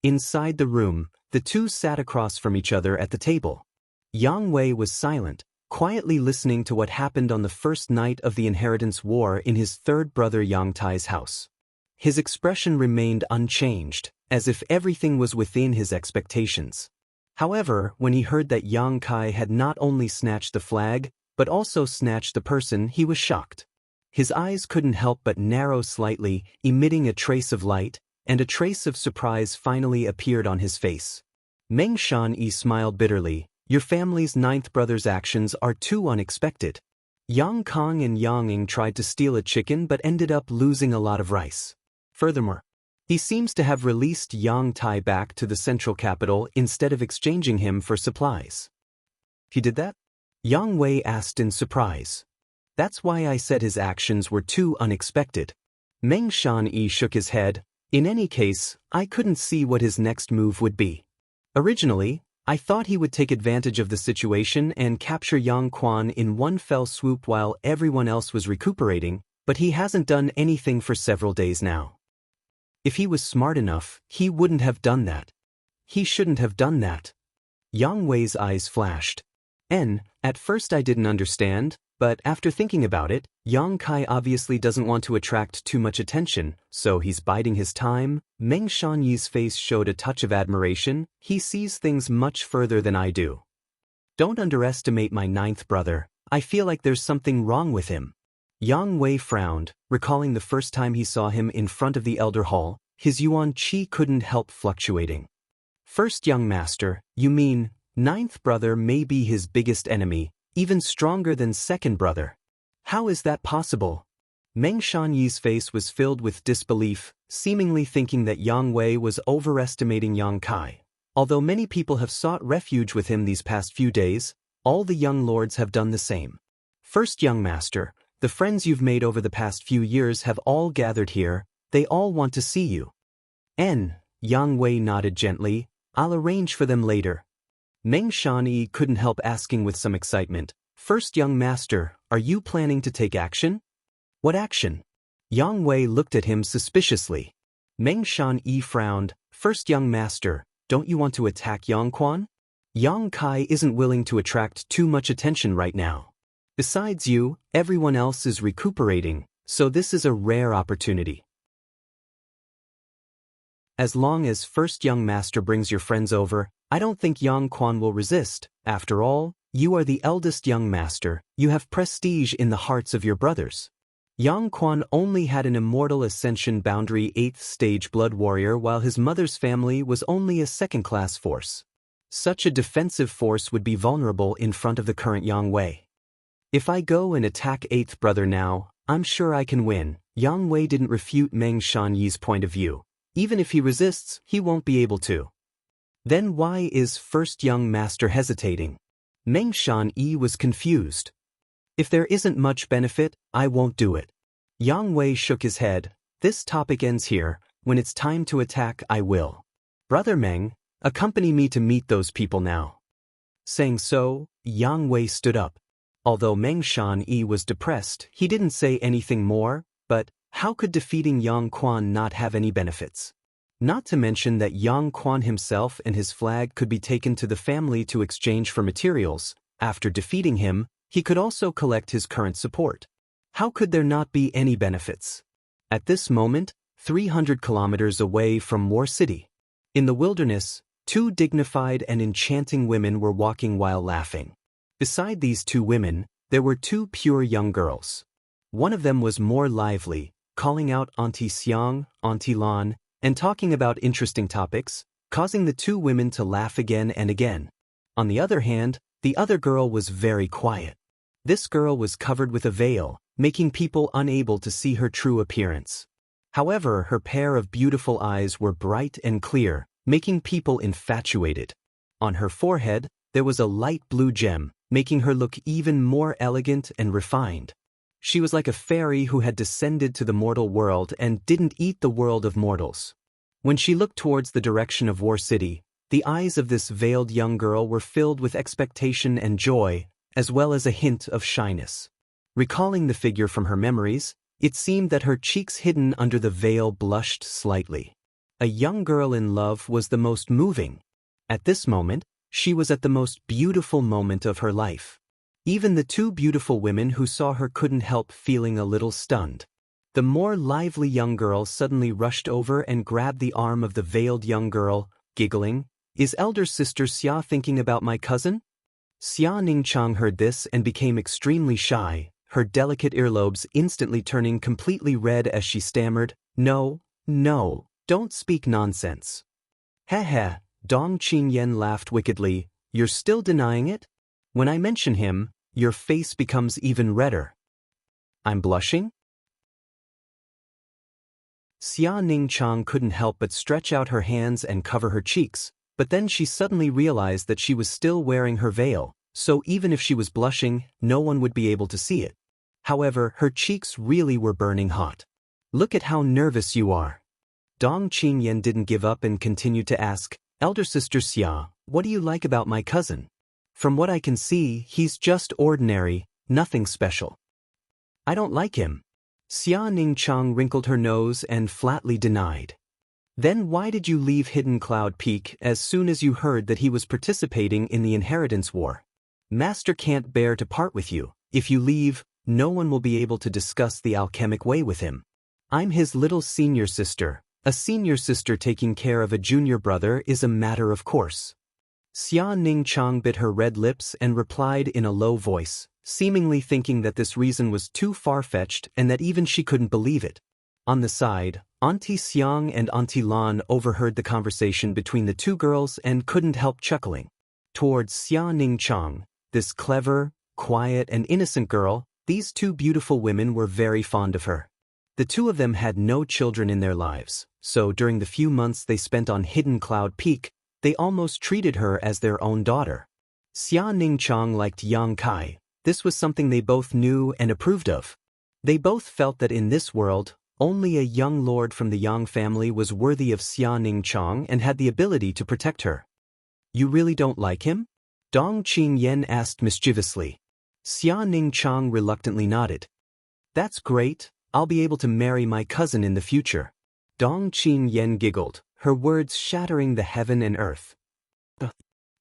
Inside the room, the two sat across from each other at the table. Yang Wei was silent, quietly listening to what happened on the first night of the inheritance war in his third brother Yang Tai's house. His expression remained unchanged, as if everything was within his expectations. However, when he heard that Yang Kai had not only snatched the flag, but also snatched the person, he was shocked. His eyes couldn't help but narrow slightly, emitting a trace of light, and a trace of surprise finally appeared on his face. Meng Shan-yi smiled bitterly. Your family's 9th brother's actions are too unexpected. Yang Kong and Yang Ing tried to steal a chicken but ended up losing a lot of rice. Furthermore, he seems to have released Yang Tai back to the central capital instead of exchanging him for supplies. He did that? Yang Wei asked in surprise. That's why I said his actions were too unexpected. Meng Shan-yi shook his head. In any case, I couldn't see what his next move would be. Originally, I thought he would take advantage of the situation and capture Yang Quan in one fell swoop while everyone else was recuperating, but he hasn't done anything for several days now. If he was smart enough, he wouldn't have done that. He shouldn't have done that. Yang Wei's eyes flashed. At first I didn't understand, but after thinking about it, Yang Kai obviously doesn't want to attract too much attention, so he's biding his time. Meng Shan-yi's face showed a touch of admiration. He sees things much further than I do. Don't underestimate my 9th brother. I feel like there's something wrong with him. Yang Wei frowned, recalling the first time he saw him in front of the Elder Hall. His yuan qi couldn't help fluctuating. First young master, you mean 9th brother may be his biggest enemy, even stronger than 2nd brother. How is that possible? Meng Shan-yi's face was filled with disbelief, seemingly thinking that Yang Wei was overestimating Yang Kai. Although many people have sought refuge with him these past few days, all the young lords have done the same. First young master, the friends you've made over the past few years have all gathered here. They all want to see you. Yang Wei nodded gently. I'll arrange for them later. Meng Shan-yi couldn't help asking with some excitement. First young master, are you planning to take action? What action? Yang Wei looked at him suspiciously. Meng Shan-yi frowned. First young master, don't you want to attack Yang Quan? Yang Kai isn't willing to attract too much attention right now. Besides you, everyone else is recuperating, so this is a rare opportunity. As long as first young master brings your friends over, I don't think Yang Quan will resist. After all, you are the eldest young master. You have prestige in the hearts of your brothers. Yang Quan only had an immortal ascension boundary 8th stage blood warrior while his mother's family was only a 2nd-class force. Such a defensive force would be vulnerable in front of the current Yang Wei. If I go and attack 8th brother now, I'm sure I can win. Yang Wei didn't refute Meng Shan-yi's point of view. Even if he resists, he won't be able to. Then why is first young master hesitating? Meng Shan-yi was confused. If there isn't much benefit, I won't do it. Yang Wei shook his head. This topic ends here. When it's time to attack, I will. Brother Meng, accompany me to meet those people now. Saying so, Yang Wei stood up. Although Meng Shan-yi was depressed, he didn't say anything more, but how could defeating Yang Quan not have any benefits? Not to mention that Yang Quan himself and his flag could be taken to the family to exchange for materials. After defeating him, he could also collect his current support. How could there not be any benefits? At this moment, 300 kilometers away from War City, in the wilderness, two dignified and enchanting women were walking while laughing. Beside these two women, there were two pure young girls. One of them was more lively, calling out Auntie Xiang, Auntie Lan, and talking about interesting topics, causing the two women to laugh again and again. On the other hand, the other girl was very quiet. This girl was covered with a veil, making people unable to see her true appearance. However, her pair of beautiful eyes were bright and clear, making people infatuated. On her forehead, there was a light blue gem, making her look even more elegant and refined. She was like a fairy who had descended to the mortal world and didn't eat the world of mortals. When she looked towards the direction of War City, the eyes of this veiled young girl were filled with expectation and joy, as well as a hint of shyness. Recalling the figure from her memories, it seemed that her cheeks hidden under the veil blushed slightly. A young girl in love was the most moving. At this moment, she was at the most beautiful moment of her life. Even the two beautiful women who saw her couldn't help feeling a little stunned. The more lively young girl suddenly rushed over and grabbed the arm of the veiled young girl, giggling, "Is elder sister Xia thinking about my cousin?" Xia Ningchang heard this and became extremely shy, her delicate earlobes instantly turning completely red as she stammered, "No, no, don't speak nonsense." "Heh." Dong Qingyan laughed wickedly, "You're still denying it? When I mention him, your face becomes even redder." "I'm blushing?" Xia Ningchang couldn't help but stretch out her hands and cover her cheeks, but then she suddenly realized that she was still wearing her veil, so even if she was blushing, no one would be able to see it. However, her cheeks really were burning hot. "Look at how nervous you are." Dong Qingyan didn't give up and continued to ask, "Elder sister Xia, what do you like about my cousin? From what I can see, he's just ordinary, nothing special." "I don't like him." Xia Ningchang wrinkled her nose and flatly denied. "Then why did you leave Hidden Cloud Peak as soon as you heard that he was participating in the inheritance war? Master can't bear to part with you. If you leave, no one will be able to discuss the alchemic way with him. I'm his little senior sister. A senior sister taking care of a junior brother is a matter of course." Xia Ningchang bit her red lips and replied in a low voice, seemingly thinking that this reason was too far-fetched and that even she couldn't believe it. On the side, Auntie Xiang and Auntie Lan overheard the conversation between the two girls and couldn't help chuckling. Towards Xia Ningchang, this clever, quiet and innocent girl, these two beautiful women were very fond of her. The two of them had no children in their lives, so during the few months they spent on Hidden Cloud Peak, they almost treated her as their own daughter. Xia Ningchang liked Yang Kai. This was something they both knew and approved of. They both felt that in this world, only a young lord from the Yang family was worthy of Xia Ningchang and had the ability to protect her. "You really don't like him?" Dong Qingyan asked mischievously. Xia Ningchang reluctantly nodded. "That's great, I'll be able to marry my cousin in the future." Dong Qingyan giggled, her words shattering the heaven and earth.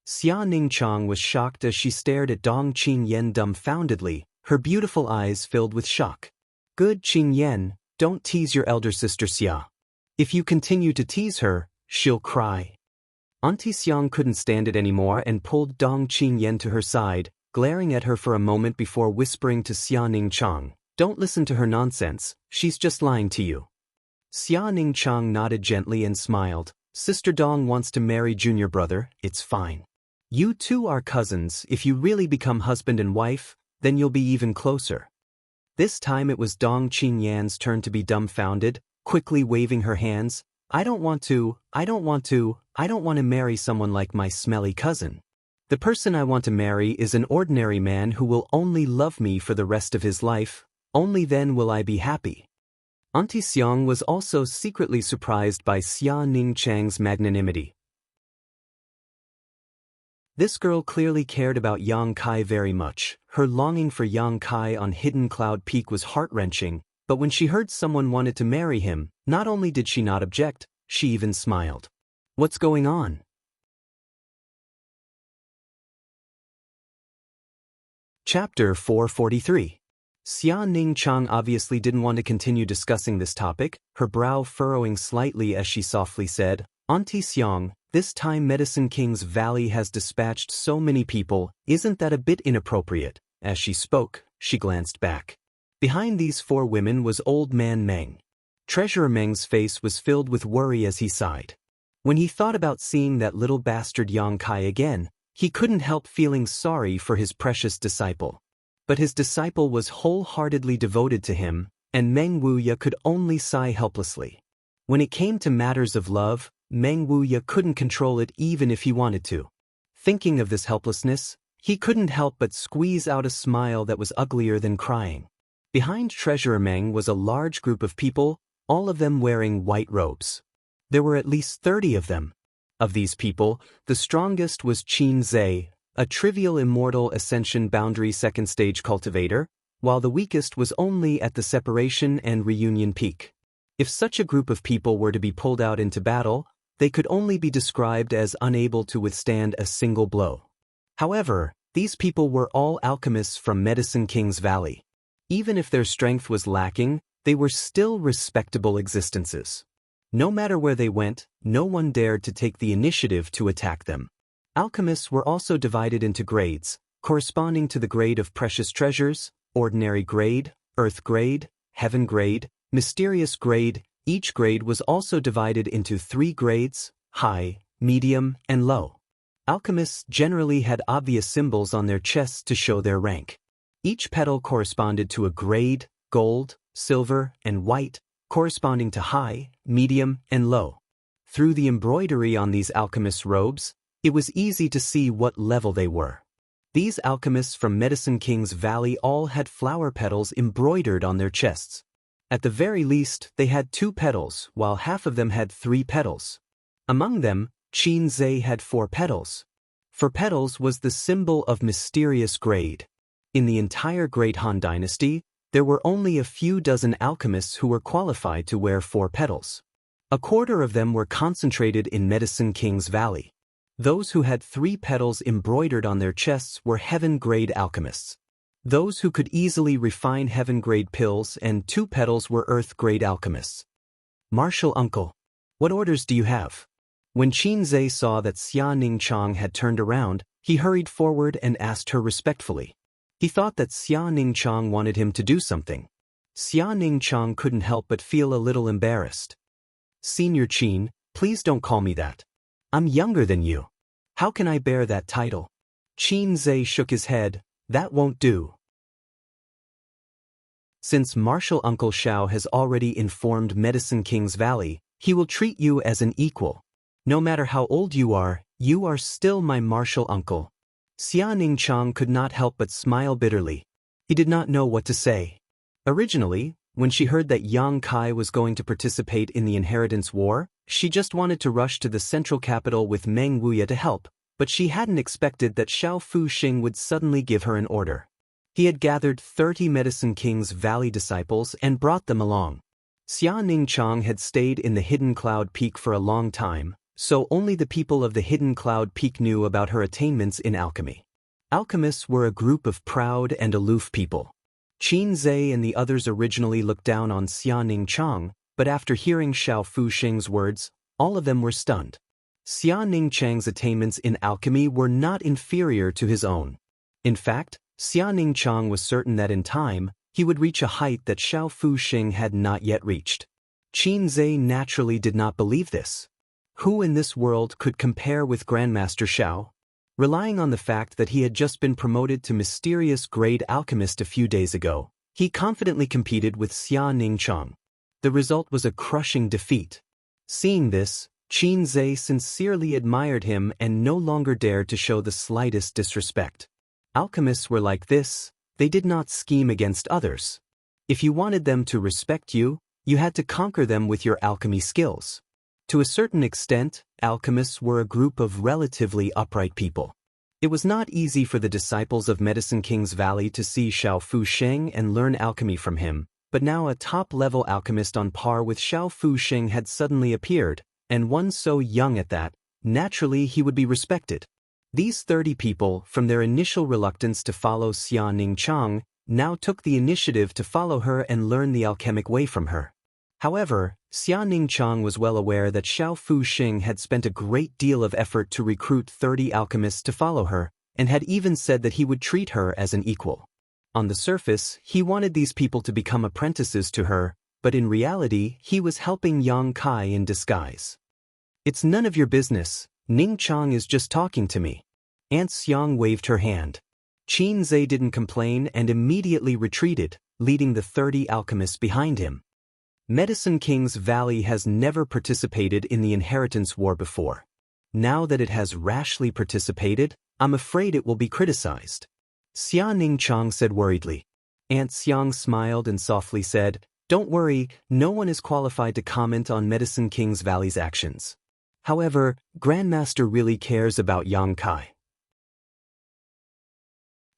Xia Ningchang was shocked as she stared at Dong Qingyan dumbfoundedly, her beautiful eyes filled with shock. "Good Qingyan, don't tease your elder sister Xia. If you continue to tease her, she'll cry." Auntie Xiang couldn't stand it anymore and pulled Dong Qingyan to her side, glaring at her for a moment before whispering to Xia Ningchang, "Don't listen to her nonsense, she's just lying to you." Xia Ningchang nodded gently and smiled. "Sister Dong wants to marry junior brother, it's fine. You two are cousins. If you really become husband and wife, then you'll be even closer." This time it was Dong Qingyan's turn to be dumbfounded, quickly waving her hands. I don't want to marry someone like my smelly cousin. The person I want to marry is an ordinary man who will only love me for the rest of his life. Only then will I be happy." Auntie Xiang was also secretly surprised by Xia Ningchang's magnanimity. This girl clearly cared about Yang Kai very much. Her longing for Yang Kai on Hidden Cloud Peak was heart-wrenching, but when she heard someone wanted to marry him, not only did she not object, she even smiled. "What's going on?" Chapter 443. Xia Ningchang obviously didn't want to continue discussing this topic, her brow furrowing slightly as she softly said, "Auntie Xiang, this time Medicine King's Valley has dispatched so many people, isn't that a bit inappropriate?" As she spoke, she glanced back. Behind these four women was Old Man Meng. Treasurer Meng's face was filled with worry as he sighed. When he thought about seeing that little bastard Yang Kai again, he couldn't help feeling sorry for his precious disciple. But his disciple was wholeheartedly devoted to him, and Meng Wuya could only sigh helplessly. When it came to matters of love, Meng Wuya couldn't control it even if he wanted to. Thinking of this helplessness, he couldn't help but squeeze out a smile that was uglier than crying. Behind Treasurer Meng was a large group of people, all of them wearing white robes. There were at least 30 of them. Of these people, the strongest was Qin Zhe, a trivial immortal ascension boundary second stage cultivator, while the weakest was only at the separation and reunion peak. If such a group of people were to be pulled out into battle, they could only be described as unable to withstand a single blow. However, these people were all alchemists from Medicine King's Valley. Even if their strength was lacking, they were still respectable existences. No matter where they went, no one dared to take the initiative to attack them. Alchemists were also divided into grades, corresponding to the grade of precious treasures, ordinary grade, earth grade, heaven grade, mysterious grade. Each grade was also divided into 3 grades: high, medium, and low. Alchemists generally had obvious symbols on their chests to show their rank. Each petal corresponded to a grade: gold, silver, and white, corresponding to high, medium, and low. Through the embroidery on these alchemists' robes, it was easy to see what level they were. These alchemists from Medicine King's Valley all had flower petals embroidered on their chests. At the very least, they had 2 petals, while half of them had 3 petals. Among them, Qin Zhe had 4 petals. 4 petals was the symbol of mysterious grade. In the entire Great Han Dynasty, there were only a few dozen alchemists who were qualified to wear 4 petals. A quarter of them were concentrated in Medicine King's Valley. Those who had 3 petals embroidered on their chests were heaven-grade alchemists. Those who could easily refine heaven-grade pills and 2 petals were earth-grade alchemists. Martial uncle, what orders do you have? When Qin Zhe saw that Xia Ningchang had turned around, he hurried forward and asked her respectfully. He thought that Xia Ningchang wanted him to do something. Xia Ningchang couldn't help but feel a little embarrassed. Senior Qin, please don't call me that. I'm younger than you. How can I bear that title? Qin Zhe shook his head. That won't do. Since Martial Uncle Xiao has already informed Medicine King's Valley, he will treat you as an equal. No matter how old you are still my martial uncle. Xia Ningchang could not help but smile bitterly. He did not know what to say. Originally, when she heard that Yang Kai was going to participate in the inheritance war, she just wanted to rush to the central capital with Meng Wuya to help, but she hadn't expected that Xiao Fuxing would suddenly give her an order. He had gathered 30 Medicine King's Valley disciples and brought them along. Xia Ningchang had stayed in the Hidden Cloud Peak for a long time, so only the people of the Hidden Cloud Peak knew about her attainments in alchemy. Alchemists were a group of proud and aloof people. Qin Zhe and the others originally looked down on Xia Ningchang, but after hearing Xiao Fuxing's words, all of them were stunned. Xia Ningchang's attainments in alchemy were not inferior to his own. In fact, Xia Ningchang was certain that in time, he would reach a height that Xiao Fuxing had not yet reached. Qin Zhe naturally did not believe this. Who in this world could compare with Grandmaster Xiao? Relying on the fact that he had just been promoted to mysterious grade alchemist a few days ago, he confidently competed with Xia Ningchang. The result was a crushing defeat. Seeing this, Qin Zhe sincerely admired him and no longer dared to show the slightest disrespect. Alchemists were like this, they did not scheme against others. If you wanted them to respect you, you had to conquer them with your alchemy skills. To a certain extent, alchemists were a group of relatively upright people. It was not easy for the disciples of Medicine King's Valley to see Xiao Fuxing and learn alchemy from him, but now a top-level alchemist on par with Xiao Fuxing had suddenly appeared, and one so young at that, naturally he would be respected. These 30 people, from their initial reluctance to follow Xia Ningchang, now took the initiative to follow her and learn the alchemic way from her. However, Xia Ningchang was well aware that Xiao Fuxing had spent a great deal of effort to recruit 30 alchemists to follow her, and had even said that he would treat her as an equal. On the surface, he wanted these people to become apprentices to her, but in reality, he was helping Yang Kai in disguise. It's none of your business, Ningchang is just talking to me. Aunt Xiang waved her hand. Qin Zhe didn't complain and immediately retreated, leading the 30 alchemists behind him. Medicine King's Valley has never participated in the inheritance war before. Now that it has rashly participated, I'm afraid it will be criticized. Xia Ningchang said worriedly. Aunt Xiang smiled and softly said, "Don't worry, no one is qualified to comment on Medicine King's Valley's actions. However, Grandmaster really cares about Yang Kai.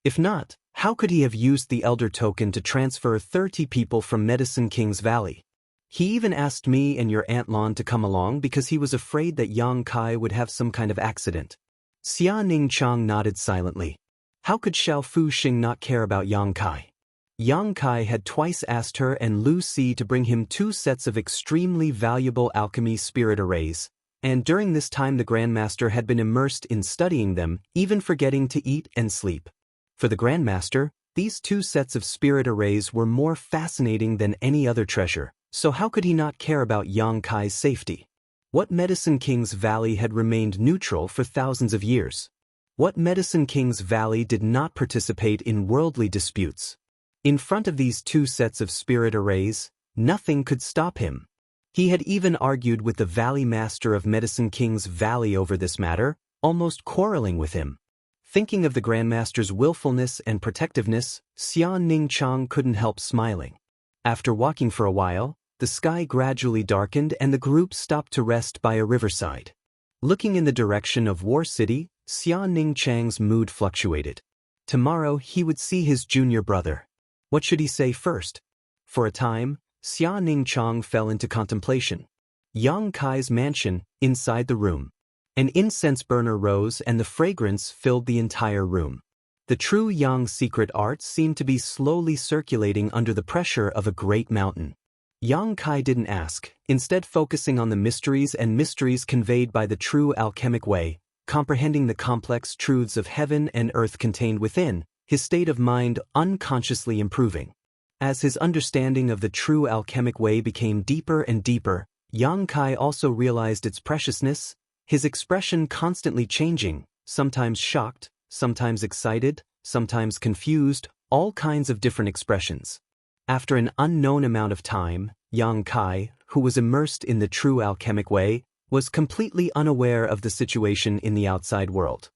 If not, how could he have used the Elder Token to transfer 30 people from Medicine King's Valley? He even asked me and your Aunt Lon to come along because he was afraid that Yang Kai would have some kind of accident." Xia Ningchang nodded silently. How could Xiao Fuxing not care about Yang Kai? Yang Kai had twice asked her and Lu Si to bring him 2 sets of extremely valuable alchemy spirit arrays, and during this time the Grandmaster had been immersed in studying them, even forgetting to eat and sleep. For the Grandmaster, these 2 sets of spirit arrays were more fascinating than any other treasure, so how could he not care about Yang Kai's safety? What Medicine King's Valley had remained neutral for thousands of years? What Medicine King's Valley did not participate in worldly disputes? In front of these 2 sets of spirit arrays, nothing could stop him. He had even argued with the Valley Master of Medicine King's Valley over this matter, almost quarreling with him. Thinking of the Grandmaster's willfulness and protectiveness, Xian Ningchang couldn't help smiling. After walking for a while, the sky gradually darkened and the group stopped to rest by a riverside. Looking in the direction of War City, Xian Ningchang's mood fluctuated. Tomorrow he would see his junior brother. What should he say first? For a time, Xia Ningchang fell into contemplation. Yang Kai's mansion, inside the room. An incense burner rose and the fragrance filled the entire room. The true Yang secret art seemed to be slowly circulating under the pressure of a great mountain. Yang Kai didn't ask, instead focusing on the mysteries conveyed by the true alchemic way, comprehending the complex truths of heaven and earth contained within, his state of mind unconsciously improving. As his understanding of the true alchemic way became deeper and deeper, Yang Kai also realized its preciousness, his expression constantly changing, sometimes shocked, sometimes excited, sometimes confused, all kinds of different expressions. After an unknown amount of time, Yang Kai, who was immersed in the true alchemic way, was completely unaware of the situation in the outside world.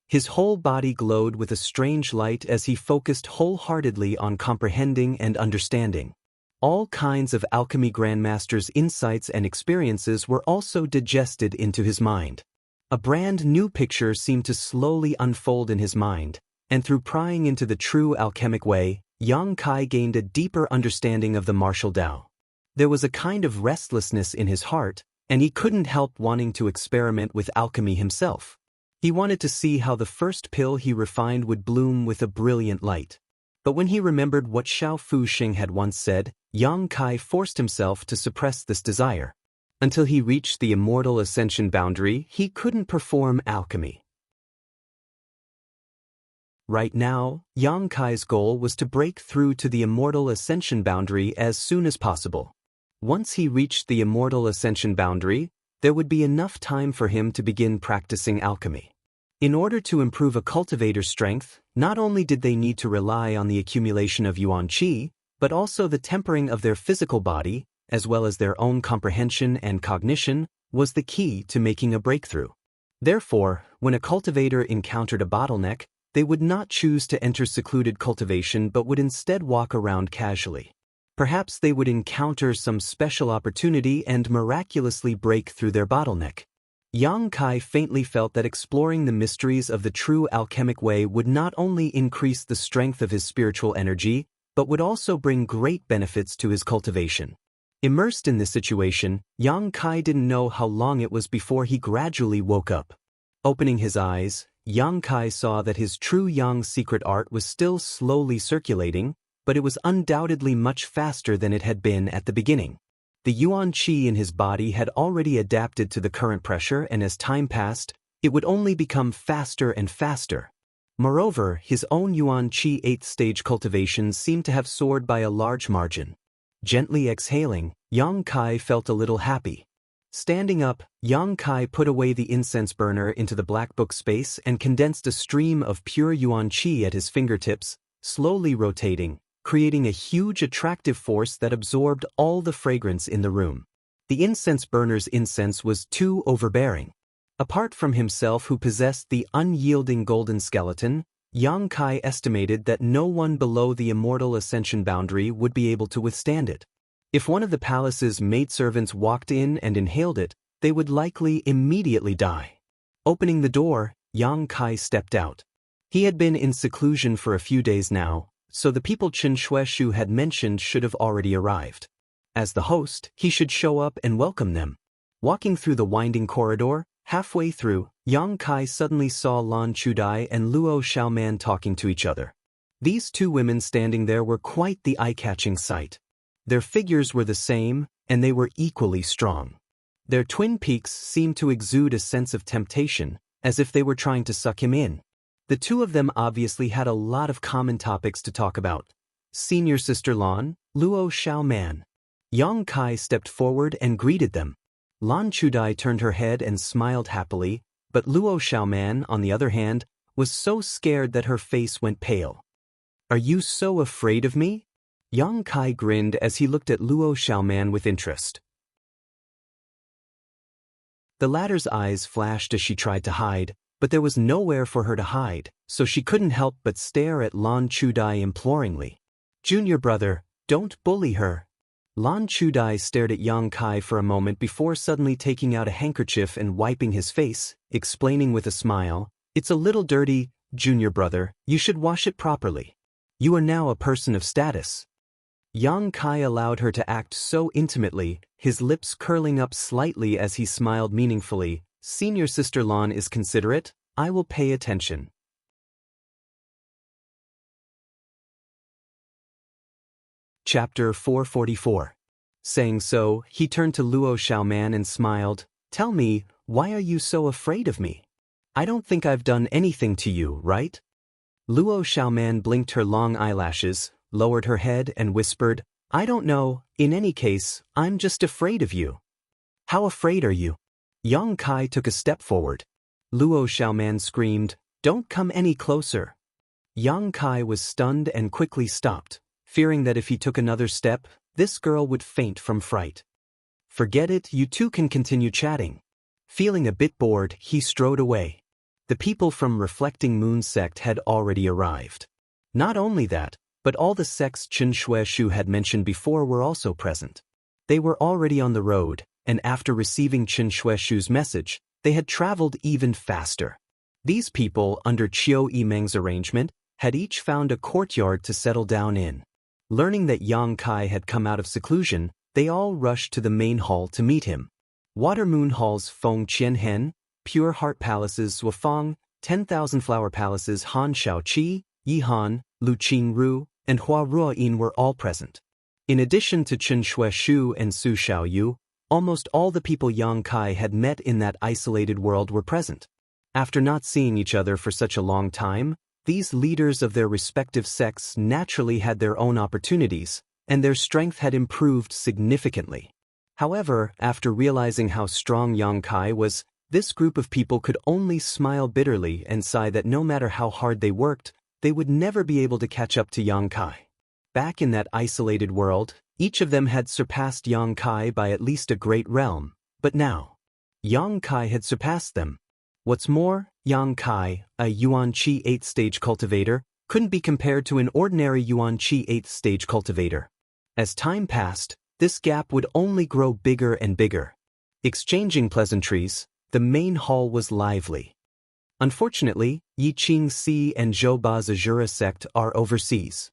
His whole body glowed with a strange light as he focused wholeheartedly on comprehending and understanding. All kinds of alchemy grandmasters' insights and experiences were also digested into his mind. A brand new picture seemed to slowly unfold in his mind, and through prying into the true alchemic way, Yang Kai gained a deeper understanding of the martial Tao. There was a kind of restlessness in his heart, and he couldn't help wanting to experiment with alchemy himself. He wanted to see how the first pill he refined would bloom with a brilliant light. But when he remembered what Xiao Fuxing had once said, Yang Kai forced himself to suppress this desire. Until he reached the immortal ascension boundary, he couldn't perform alchemy. Right now, Yang Kai's goal was to break through to the immortal ascension boundary as soon as possible. Once he reached the immortal ascension boundary, there would be enough time for him to begin practicing alchemy. In order to improve a cultivator's strength, not only did they need to rely on the accumulation of yuan qi, but also the tempering of their physical body, as well as their own comprehension and cognition, was the key to making a breakthrough. Therefore, when a cultivator encountered a bottleneck, they would not choose to enter secluded cultivation but would instead walk around casually. Perhaps they would encounter some special opportunity and miraculously break through their bottleneck. Yang Kai faintly felt that exploring the mysteries of the true alchemic way would not only increase the strength of his spiritual energy, but would also bring great benefits to his cultivation. Immersed in this situation, Yang Kai didn't know how long it was before he gradually woke up. Opening his eyes, Yang Kai saw that his true Yang secret art was still slowly circulating, but it was undoubtedly much faster than it had been at the beginning. The yuan qi in his body had already adapted to the current pressure, and as time passed, it would only become faster and faster. Moreover, his own yuan qi 8th stage cultivation seemed to have soared by a large margin. Gently exhaling, Yang Kai felt a little happy. Standing up, Yang Kai put away the incense burner into the black book space and condensed a stream of pure yuan qi at his fingertips, slowly rotating, creating a huge attractive force that absorbed all the fragrance in the room. The incense burner's incense was too overbearing. Apart from himself, who possessed the unyielding golden skeleton, Yang Kai estimated that no one below the immortal ascension boundary would be able to withstand it. If one of the palace's maidservants walked in and inhaled it, they would likely immediately die. Opening the door, Yang Kai stepped out. He had been in seclusion for a few days now, so the people Chen Shueshu had mentioned should have already arrived. As the host, he should show up and welcome them. Walking through the winding corridor, halfway through, Yang Kai suddenly saw Lan Chudai and Luo Xiaoman talking to each other. These two women standing there were quite the eye-catching sight. Their figures were the same, and they were equally strong. Their twin peaks seemed to exude a sense of temptation, as if they were trying to suck him in. The two of them obviously had a lot of common topics to talk about. Senior Sister Lan, Luo Xiaoman. Yang Kai stepped forward and greeted them. Lan Chudai turned her head and smiled happily, but Luo Xiaoman, on the other hand, was so scared that her face went pale. "Are you so afraid of me?" Yang Kai grinned as he looked at Luo Xiaoman with interest. The latter's eyes flashed as she tried to hide, but there was nowhere for her to hide, so she couldn't help but stare at Lan Chudai imploringly. "Junior brother, don't bully her." Lan Chudai stared at Yang Kai for a moment before suddenly taking out a handkerchief and wiping his face, explaining with a smile, "It's a little dirty, junior brother, you should wash it properly. You are now a person of status." Yang Kai allowed her to act so intimately, his lips curling up slightly as he smiled meaningfully. "Senior Sister Lan is considerate, I will pay attention." Chapter 444. Saying so, he turned to Luo Xiaoman and smiled. "Tell me, why are you so afraid of me? I don't think I've done anything to you, right?" Luo Xiaoman blinked her long eyelashes, lowered her head and whispered, "I don't know, in any case, I'm just afraid of you." "How afraid are you?" Yang Kai took a step forward. Luo Xiaoman screamed, "Don't come any closer." Yang Kai was stunned and quickly stopped, fearing that if he took another step, this girl would faint from fright. "Forget it, you two can continue chatting." Feeling a bit bored, he strode away. The people from Reflecting Moon sect had already arrived. Not only that, but all the sects Chen Shueshu had mentioned before were also present. They were already on the road, and after receiving Chen Shueshu's message, they had traveled even faster. These people, under Qiu Yimeng's arrangement, had each found a courtyard to settle down in. Learning that Yang Kai had come out of seclusion, they all rushed to the main hall to meet him. Water Moon Hall's Feng Qianhen, Pure Heart Palaces Wufang, 10,000 Flower Palaces Han Shaoqi, Yihan, Lu Qingru, and Hua Ruoyin were all present. In addition to Chen Shueshu and Su Xiaoyu, almost all the people Yang Kai had met in that isolated world were present. After not seeing each other for such a long time, these leaders of their respective sects naturally had their own opportunities, and their strength had improved significantly. However, after realizing how strong Yang Kai was, this group of people could only smile bitterly and sigh that no matter how hard they worked, they would never be able to catch up to Yang Kai. Back in that isolated world, each of them had surpassed Yang Kai by at least a great realm, but now, Yang Kai had surpassed them. What's more, Yang Kai, a Yuan Qi 8th stage cultivator, couldn't be compared to an ordinary Yuan Qi 8th stage cultivator. As time passed, this gap would only grow bigger and bigger. Exchanging pleasantries, the main hall was lively. Unfortunately, Yiqing Si and Zhou Ba's Azura sect are overseas.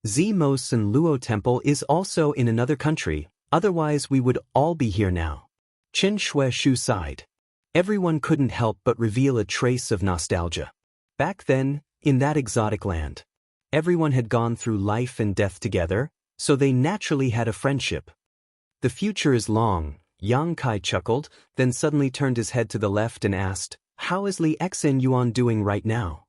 Zimos and Luo Temple is also in another country, otherwise we would all be here now. Chen Shueshu sighed. Everyone couldn't help but reveal a trace of nostalgia. Back then, in that exotic land, everyone had gone through life and death together, so they naturally had a friendship. "The future is long," Yang Kai chuckled, then suddenly turned his head to the left and asked, "How is Li Xen Yuan doing right now?"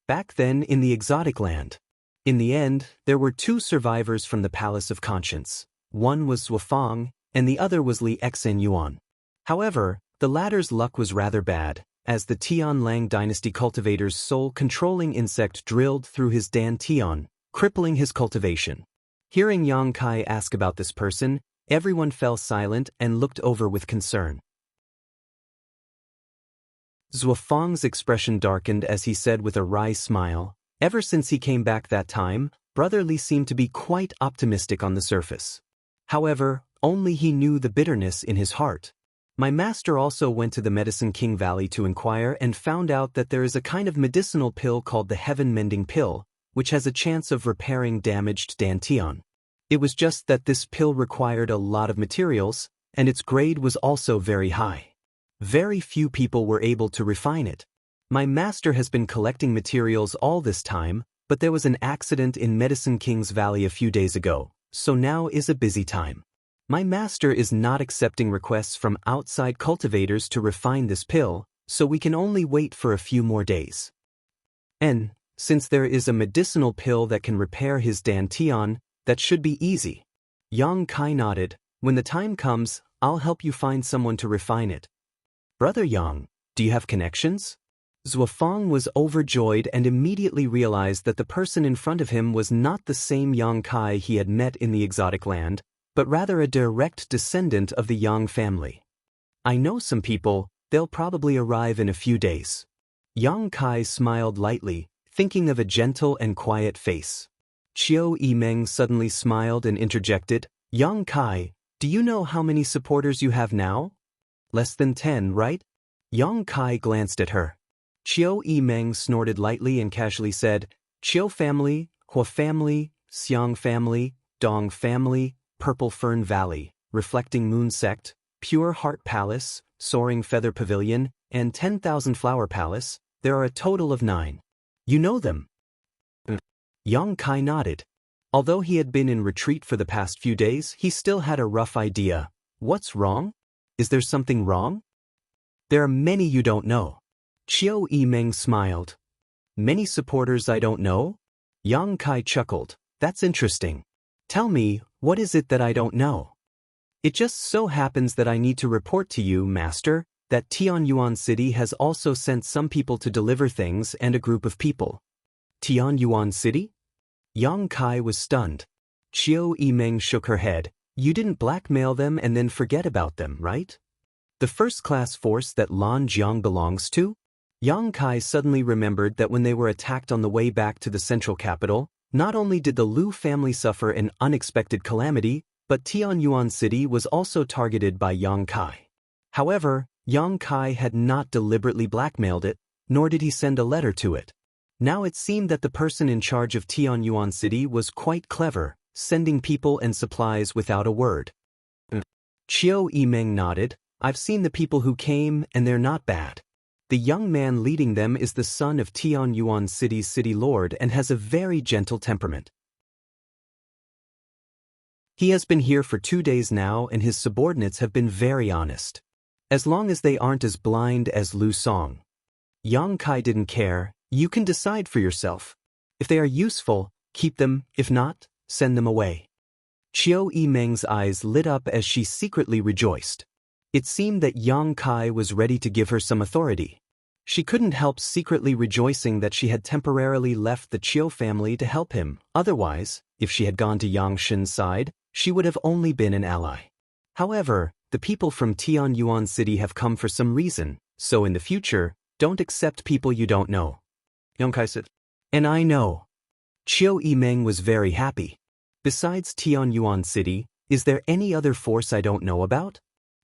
Back then in the exotic land. In the end, there were two survivors from the Palace of Conscience. One was Wufang, and the other was Li Xen Yuan. However, the latter's luck was rather bad, as the Tianlang dynasty cultivator's soul-controlling insect drilled through his dantian, crippling his cultivation. Hearing Yang Kai ask about this person, everyone fell silent and looked over with concern. Zhuofang's expression darkened as he said with a wry smile, Ever since he came back that time, Brother Li seemed to be quite optimistic on the surface. However, only he knew the bitterness in his heart. My master also went to the Medicine King Valley to inquire and found out that there is a kind of medicinal pill called the Heaven-mending pill, which has a chance of repairing damaged dantian. It was just that this pill required a lot of materials, and its grade was also very high. Very few people were able to refine it. My master has been collecting materials all this time, but there was an accident in Medicine King's Valley a few days ago, so now is a busy time. My master is not accepting requests from outside cultivators to refine this pill, so we can only wait for a few more days. And, since there is a medicinal pill that can repair his dantian, that should be easy. Yang Kai nodded. When the time comes, I'll help you find someone to refine it. Brother Yang, do you have connections? Zuofeng was overjoyed and immediately realized that the person in front of him was not the same Yang Kai he had met in the exotic land, but rather a direct descendant of the Yang family. I know some people, they'll probably arrive in a few days. Yang Kai smiled lightly, thinking of a gentle and quiet face. Qiu Yimeng suddenly smiled and interjected, Yang Kai, do you know how many supporters you have now? Less than 10, right? Yang Kai glanced at her. Qiu Yimeng snorted lightly and casually said, Qiu family, Hua family, Xiang family, Dong family, Purple Fern Valley, Reflecting Moon Sect, Pure Heart Palace, Soaring Feather Pavilion, and 10,000 Flower Palace. There are a total of 9. You know them? Yang Kai nodded. Although he had been in retreat for the past few days, he still had a rough idea. What's wrong? Is there something wrong? There are many you don't know. Qiu Yimeng smiled. Many supporters I don't know? Yang Kai chuckled. That's interesting. Tell me, what is it that I don't know? It just so happens that I need to report to you, Master, that Tianyuan City has also sent some people to deliver things and a group of people. Tianyuan City? Yang Kai was stunned. Qiu Yimeng shook her head. You didn't blackmail them and then forget about them, right? The first-class force that Lan Jiang belongs to? Yang Kai suddenly remembered that when they were attacked on the way back to the central capital, not only did the Lu family suffer an unexpected calamity, but Tianyuan City was also targeted by Yang Kai. However, Yang Kai had not deliberately blackmailed it, nor did he send a letter to it. Now it seemed that the person in charge of Tianyuan City was quite clever, sending people and supplies without a word. Qiu Yimeng nodded. I've seen the people who came, and they're not bad. The young man leading them is the son of Tianyuan City's city lord and has a very gentle temperament. He has been here for 2 days now and his subordinates have been very honest. As long as they aren't as blind as Lu Song. Yang Kai didn't care. You can decide for yourself. If they are useful, keep them, if not, send them away. Qiu Yimeng's eyes lit up as she secretly rejoiced. It seemed that Yang Kai was ready to give her some authority. She couldn't help secretly rejoicing that she had temporarily left the Qiu family to help him. Otherwise, if she had gone to Yang Shen's side, she would have only been an ally. However, the people from Tianyuan City have come for some reason, so in the future, don't accept people you don't know. Yang Kai said. And I know. Qiu Yimeng was very happy. Besides Tianyuan City, is there any other force I don't know about?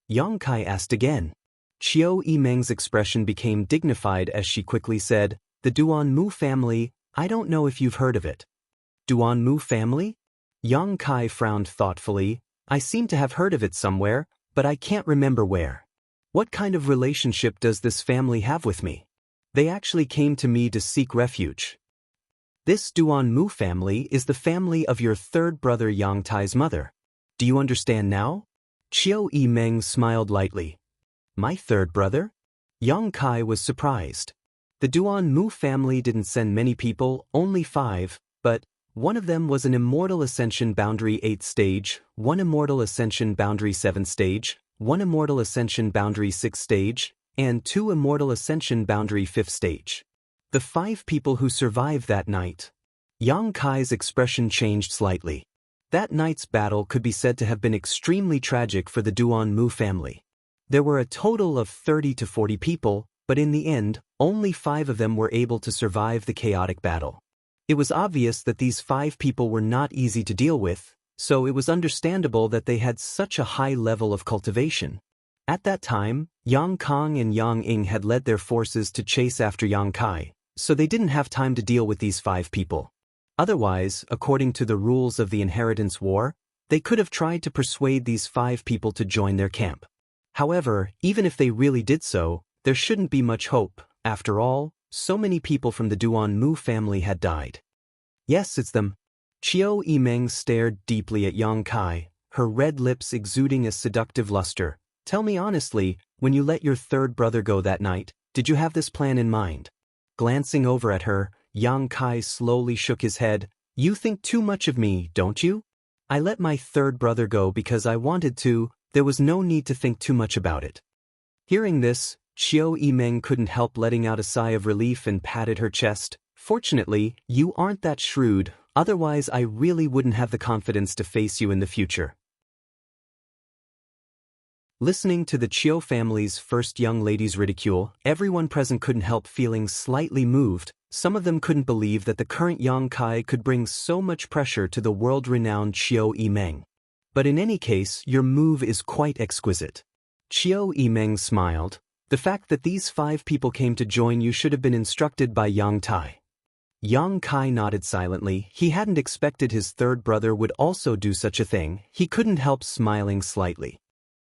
Yang Kai asked again. Qiu Yimeng's expression became dignified as she quickly said, the Duan Mu family, I don't know if you've heard of it. Duan Mu family? Yang Kai frowned thoughtfully. I seem to have heard of it somewhere, but I can't remember where. What kind of relationship does this family have with me? They actually came to me to seek refuge. This Duan Mu family is the family of your third brother Yang Tai's mother. Do you understand now? Qiu Yimeng smiled lightly. My third brother? Yang Kai was surprised. The Duan Mu family didn't send many people, only 5, but one of them was an Immortal Ascension Boundary 8th stage, one Immortal Ascension Boundary 7th stage, one Immortal Ascension Boundary 6th stage, and 2 Immortal Ascension Boundary 5th stage. The 5 people who survived that night. Yang Kai's expression changed slightly. That night's battle could be said to have been extremely tragic for the Duan Mu family. There were a total of 30 to 40 people, but in the end, only 5 of them were able to survive the chaotic battle. It was obvious that these 5 people were not easy to deal with, so it was understandable that they had such a high level of cultivation. At that time, Yang Kong and Yang Ying had led their forces to chase after Yang Kai, so they didn't have time to deal with these 5 people. Otherwise, according to the rules of the Inheritance War, they could have tried to persuade these 5 people to join their camp. However, even if they really did so, there shouldn't be much hope. After all, so many people from the Duan Mu family had died. Yes, it's them. Qiu Yimeng stared deeply at Yang Kai, her red lips exuding a seductive luster. Tell me honestly, when you let your third brother go that night, did you have this plan in mind? Glancing over at her, Yang Kai slowly shook his head. You think too much of me, don't you? I let my third brother go because I wanted to, there was no need to think too much about it. Hearing this, Qiu Yimeng couldn't help letting out a sigh of relief and patted her chest. Fortunately, you aren't that shrewd, otherwise I really wouldn't have the confidence to face you in the future. Listening to the Qiu family's first young lady's ridicule, everyone present couldn't help feeling slightly moved. Some of them couldn't believe that the current Yang Kai could bring so much pressure to the world-renowned Qiu Yimeng. But in any case, your move is quite exquisite. Qiu Yimeng smiled. The fact that these 5 people came to join you should have been instructed by Yang Tai. Yang Kai nodded silently. He hadn't expected his third brother would also do such a thing. He couldn't help smiling slightly.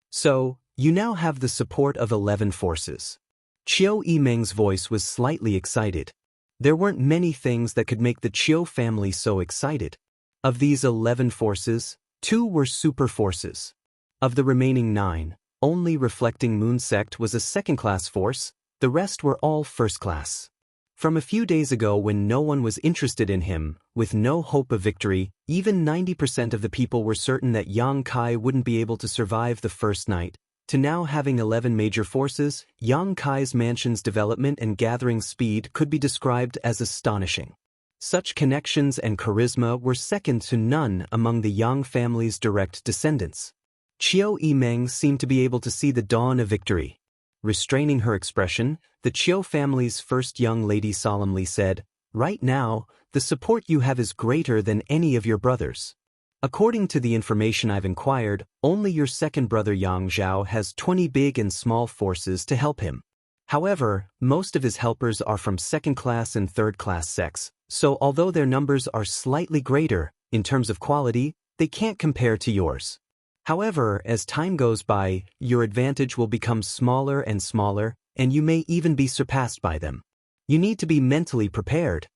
So, you now have the support of 11 forces. Qiu Yimeng's voice was slightly excited. There weren't many things that could make the Qiu family so excited. Of these 11 forces, 2 were super forces. Of the remaining 9, only Reflecting Moon Sect was a second-class force, the rest were all first-class. From a few days ago when no one was interested in him, with no hope of victory, even 90% of the people were certain that Yang Kai wouldn't be able to survive the first night, to now having 11 major forces, Yang Kai's mansion's development and gathering speed could be described as astonishing. Such connections and charisma were second to none among the Yang family's direct descendants. Qiu Yimeng seemed to be able to see the dawn of victory. Restraining her expression, the Qiu family's first young lady solemnly said, "Right now, the support you have is greater than any of your brothers. According to the information I've inquired, only your second brother Yang Zhao has 20 big and small forces to help him. However, most of his helpers are from second-class and third-class sects, so although their numbers are slightly greater, in terms of quality, they can't compare to yours. However, as time goes by, your advantage will become smaller and smaller, and you may even be surpassed by them. You need to be mentally prepared."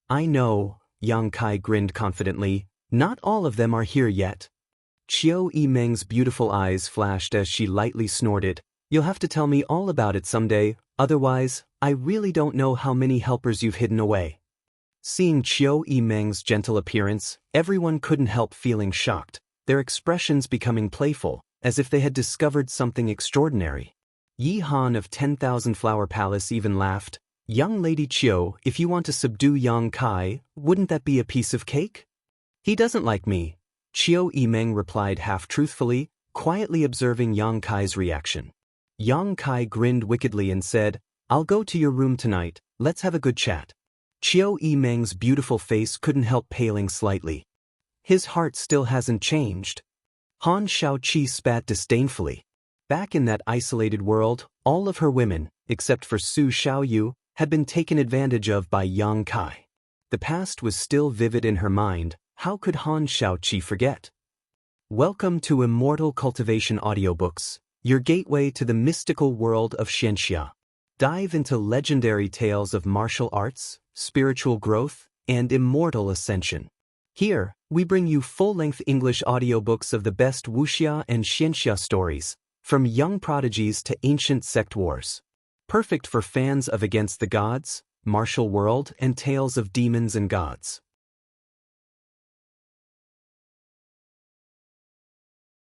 "I know," Yang Kai grinned confidently. "Not all of them are here yet." Qiu Yimeng's beautiful eyes flashed as she lightly snorted. "You'll have to tell me all about it someday, otherwise, I really don't know how many helpers you've hidden away." Seeing Qiu Yimeng's gentle appearance, everyone couldn't help feeling shocked, their expressions becoming playful, as if they had discovered something extraordinary. Yi Han of 10,000 Flower Palace even laughed. "Young Lady Qiu, if you want to subdue Yang Kai, wouldn't that be a piece of cake?" "He doesn't like me," Qiu Yimeng replied half-truthfully, quietly observing Yang Kai's reaction. Yang Kai grinned wickedly and said, "I'll go to your room tonight, let's have a good chat." Qiu Yimeng's beautiful face couldn't help paling slightly. His heart still hasn't changed. Han Shaoqi spat disdainfully. Back in that isolated world, all of her women, except for Su Xiaoyu, had been taken advantage of by Yang Kai. The past was still vivid in her mind. How could Han Shaoqi forget? Welcome to Immortal Cultivation Audiobooks, your gateway to the mystical world of Xianxia. Dive into legendary tales of martial arts, spiritual growth, and immortal ascension. Here, we bring you full-length English audiobooks of the best Wuxia and Xianxia stories, from young prodigies to ancient sect wars. Perfect for fans of Against the Gods, Martial World, and tales of demons and gods.